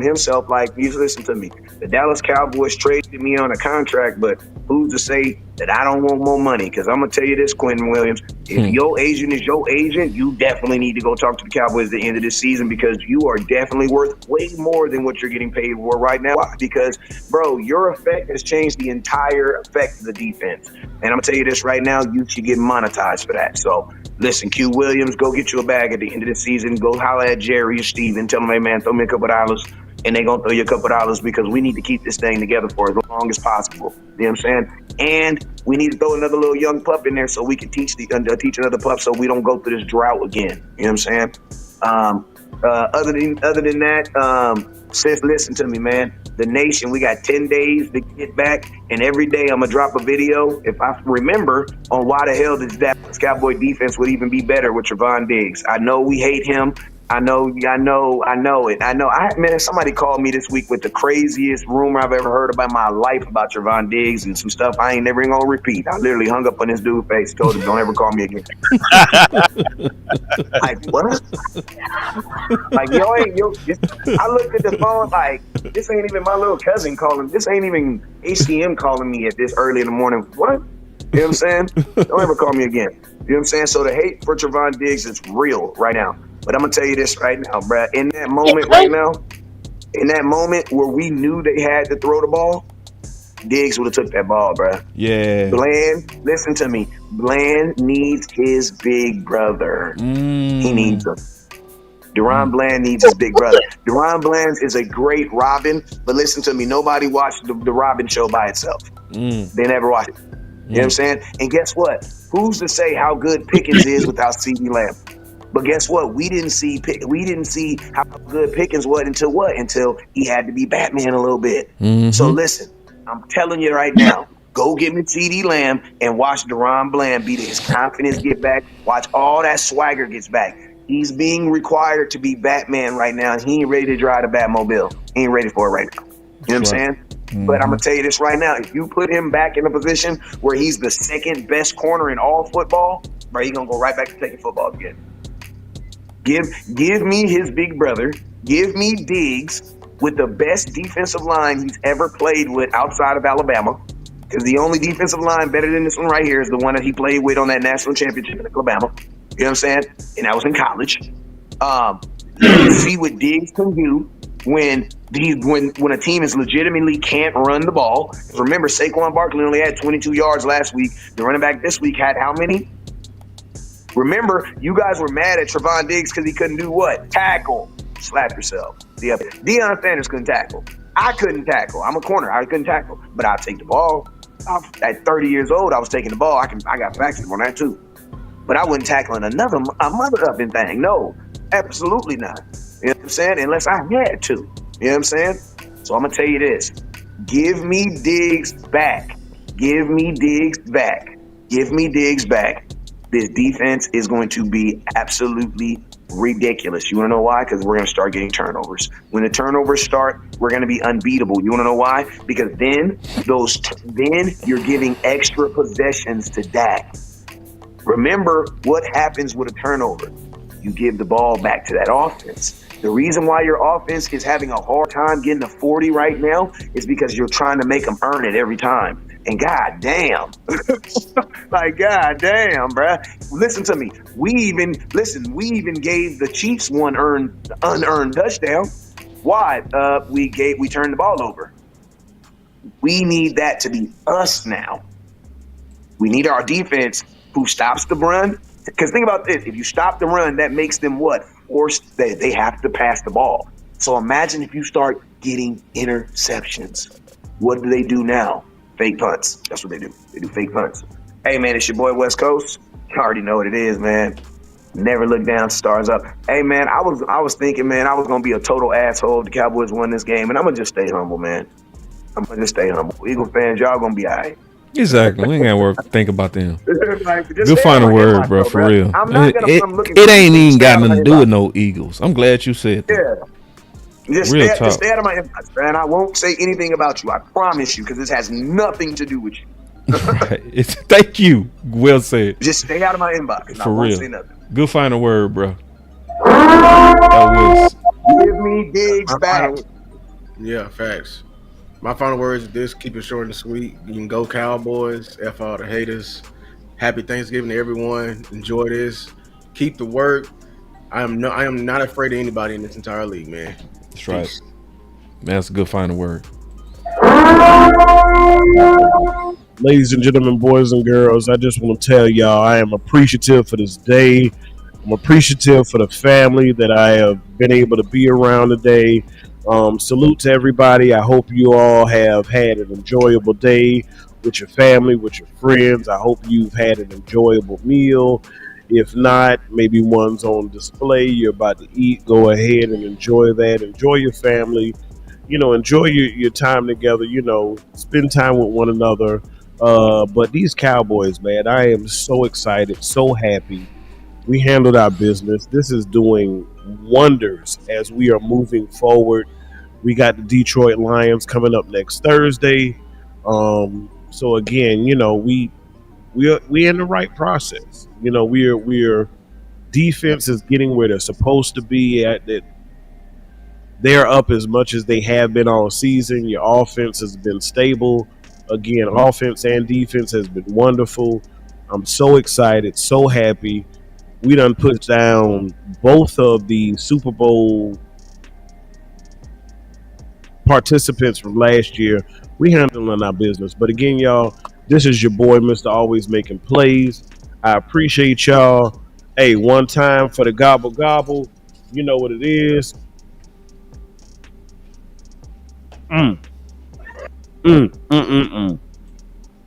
himself like, he's listen to me. The Dallas Cowboys traded me on a contract, but who's to say that I don't want more money? Because I'm gonna tell you this, Quentin Williams, if your agent is your agent, you definitely need to go talk to the Cowboys at the end of this season, because you are definitely worth way more than what you're getting paid for right now. Why? Because, bro, your effect has changed the entire effect of the defense. And I'm gonna tell you this right now, you should get monetized for that. So listen, Q Williams, go get you a bag at the end of the season. Go holler at Jerry or Steve and tell them, hey man, throw me a couple dollars. And they're going to throw you a couple dollars, because we need to keep this thing together for as long as possible. You know what I'm saying? And we need to throw another little young pup in there so we can teach another pup, so we don't go through this drought again. You know what I'm saying? Other than that, sis, listen to me, man. The nation, we got 10 days to get back, and every day I'm going to drop a video, if I remember, on why the hell this Dallas Cowboy defense would even be better with Trevon Diggs. I know we hate him. I know it. Man, somebody called me this week with the craziest rumor I've ever heard about my life about Trevon Diggs and some stuff I ain't never even gonna repeat. I literally hung up on this dude's face, told him, don't ever call me again. Like, what? Like, I looked at the phone like, this ain't even my little cousin calling. This ain't even HCM calling me at this early in the morning. What? You know what I'm saying? Don't ever call me again. You know what I'm saying? So the hate for Trevon Diggs is real right now. But I'm going to tell you this right now, bruh. In that moment right now, in that moment where we knew they had to throw the ball, Diggs would have took that ball, bruh. Yeah. Bland, listen to me. Bland needs his big brother. He needs him. Deron Bland needs his big brother. Deron Bland is a great Robin, but listen to me. Nobody watched the Robin show by itself. They never watched it. You know what I'm saying? And guess what? Who's to say how good Pickens is without CD Lamb? But guess what? We didn't see how good Pickens was until he had to be Batman a little bit. So listen, I'm telling you right now, go get me CD Lamb and watch Deron Bland beat his confidence get back. Watch all that swagger gets back. He's being required to be Batman right now. He ain't ready to drive the Batmobile. He ain't ready for it right now. You know what I'm saying? But I'm going to tell you this right now. If you put him back in a position where he's the second best corner in all football, bro, he's going to go right back to taking football again. Give me his big brother. Give me Diggs with the best defensive line he's ever played with outside of Alabama. Because the only defensive line better than this one right here is the one that he played with on that national championship in Alabama. You know what I'm saying? And that was in college. See what Diggs can do when a team is legitimately can't run the ball. Remember, Saquon Barkley only had 22 yards last week. The running back this week had how many? Remember, you guys were mad at Trevon Diggs because he couldn't do what? Tackle. Slap yourself. Deion Sanders couldn't tackle. I couldn't tackle. I'm a corner. I couldn't tackle. But I'll take the ball. At 30 years old, I was taking the ball. I got vaccinated on that too. But I wasn't tackling a mother-upping thing. No, absolutely not. You know what I'm saying? Unless I had to. You know what I'm saying? So I'm going to tell you this. Give me Diggs back. Give me Diggs back. Give me Diggs back. This defense is going to be absolutely ridiculous. You want to know why? Because we're going to start getting turnovers. When the turnovers start, we're going to be unbeatable. You want to know why? Because then you're giving extra possessions to Dak. Remember what happens with a turnover. You give the ball back to that offense. The reason why your offense is having a hard time getting to 40 right now is because you're trying to make them earn it every time. And goddamn, like goddamn, bruh. Listen to me. We even gave the Cheifs one unearned touchdown. Why? We turned the ball over. We need that to be us now. We need our defense who stops the run. Because think about this: if you stop the run, that makes them what? Forced. They have to pass the ball. So imagine if you start getting interceptions. What do they do now? Fake punts. That's what they do. They do fake punts. Hey, man, it's your boy West Coast. You already know what it is, man. Never look down, stars up. Hey man, I was thinking, man, I was gonna be a total asshole if the Cowboys won this game, and I'm gonna just stay humble, man. I'm gonna just stay humble. Eagle fans, y'all gonna be all right. Exactly. We ain't gotta think about them. Like, just Good stay final on my word, inbox, bro. though, For real. I'm not gonna come looking. It ain't even stay got out of my nothing to do with inbox. no Eagles. I'm glad you said that. Yeah. Just Real stay, talk. just stay out of my inbox, man. I won't say anything about you. I promise you, because this has nothing to do with you. Right. Thank you. Well said. Just stay out of my inbox. And I For won't real. say nothing. Good final word, bro. That was. Give me Diggs back. Yeah, facts. My final words is this: keep it short and sweet. You can go Cowboys. F all the haters. Happy Thanksgiving to everyone. Enjoy this. Keep the work. I am not afraid of anybody in this entire league, man. That's right. That's a good final word. Ladies and gentlemen, boys and girls, I just want to tell y'all I am appreciative for this day. I'm appreciative for the family that I have been able to be around today. Salute to everybody. I hope you all have had an enjoyable day with your family, with your friends. I hope you've had an enjoyable meal. If not, maybe one's on display. You're about to eat. Go ahead and enjoy that. Enjoy your family. Enjoy your time together. Spend time with one another. But these Cowboys, man, I am so excited, so happy. We handled our business. This is doing wonders as we are moving forward. We got the Detroit Lions coming up next Thursday. So again, we're in the right process. We're defense is getting where they're supposed to be at. That they're up as much as they have been all season. Your offense has been stable. Again, offense and defense has been wonderful. I'm so excited, so happy. We done put down both of the Super Bowl participants from last year. We handling our business. But again, y'all, this is your boy, Mr. Always Making Plays. I appreciate y'all. Hey, one time for the gobble gobble. You know what it is.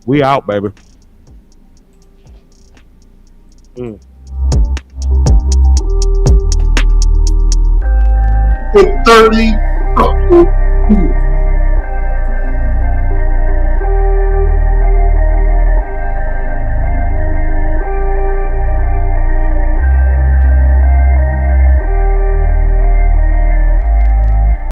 We out, baby. 30.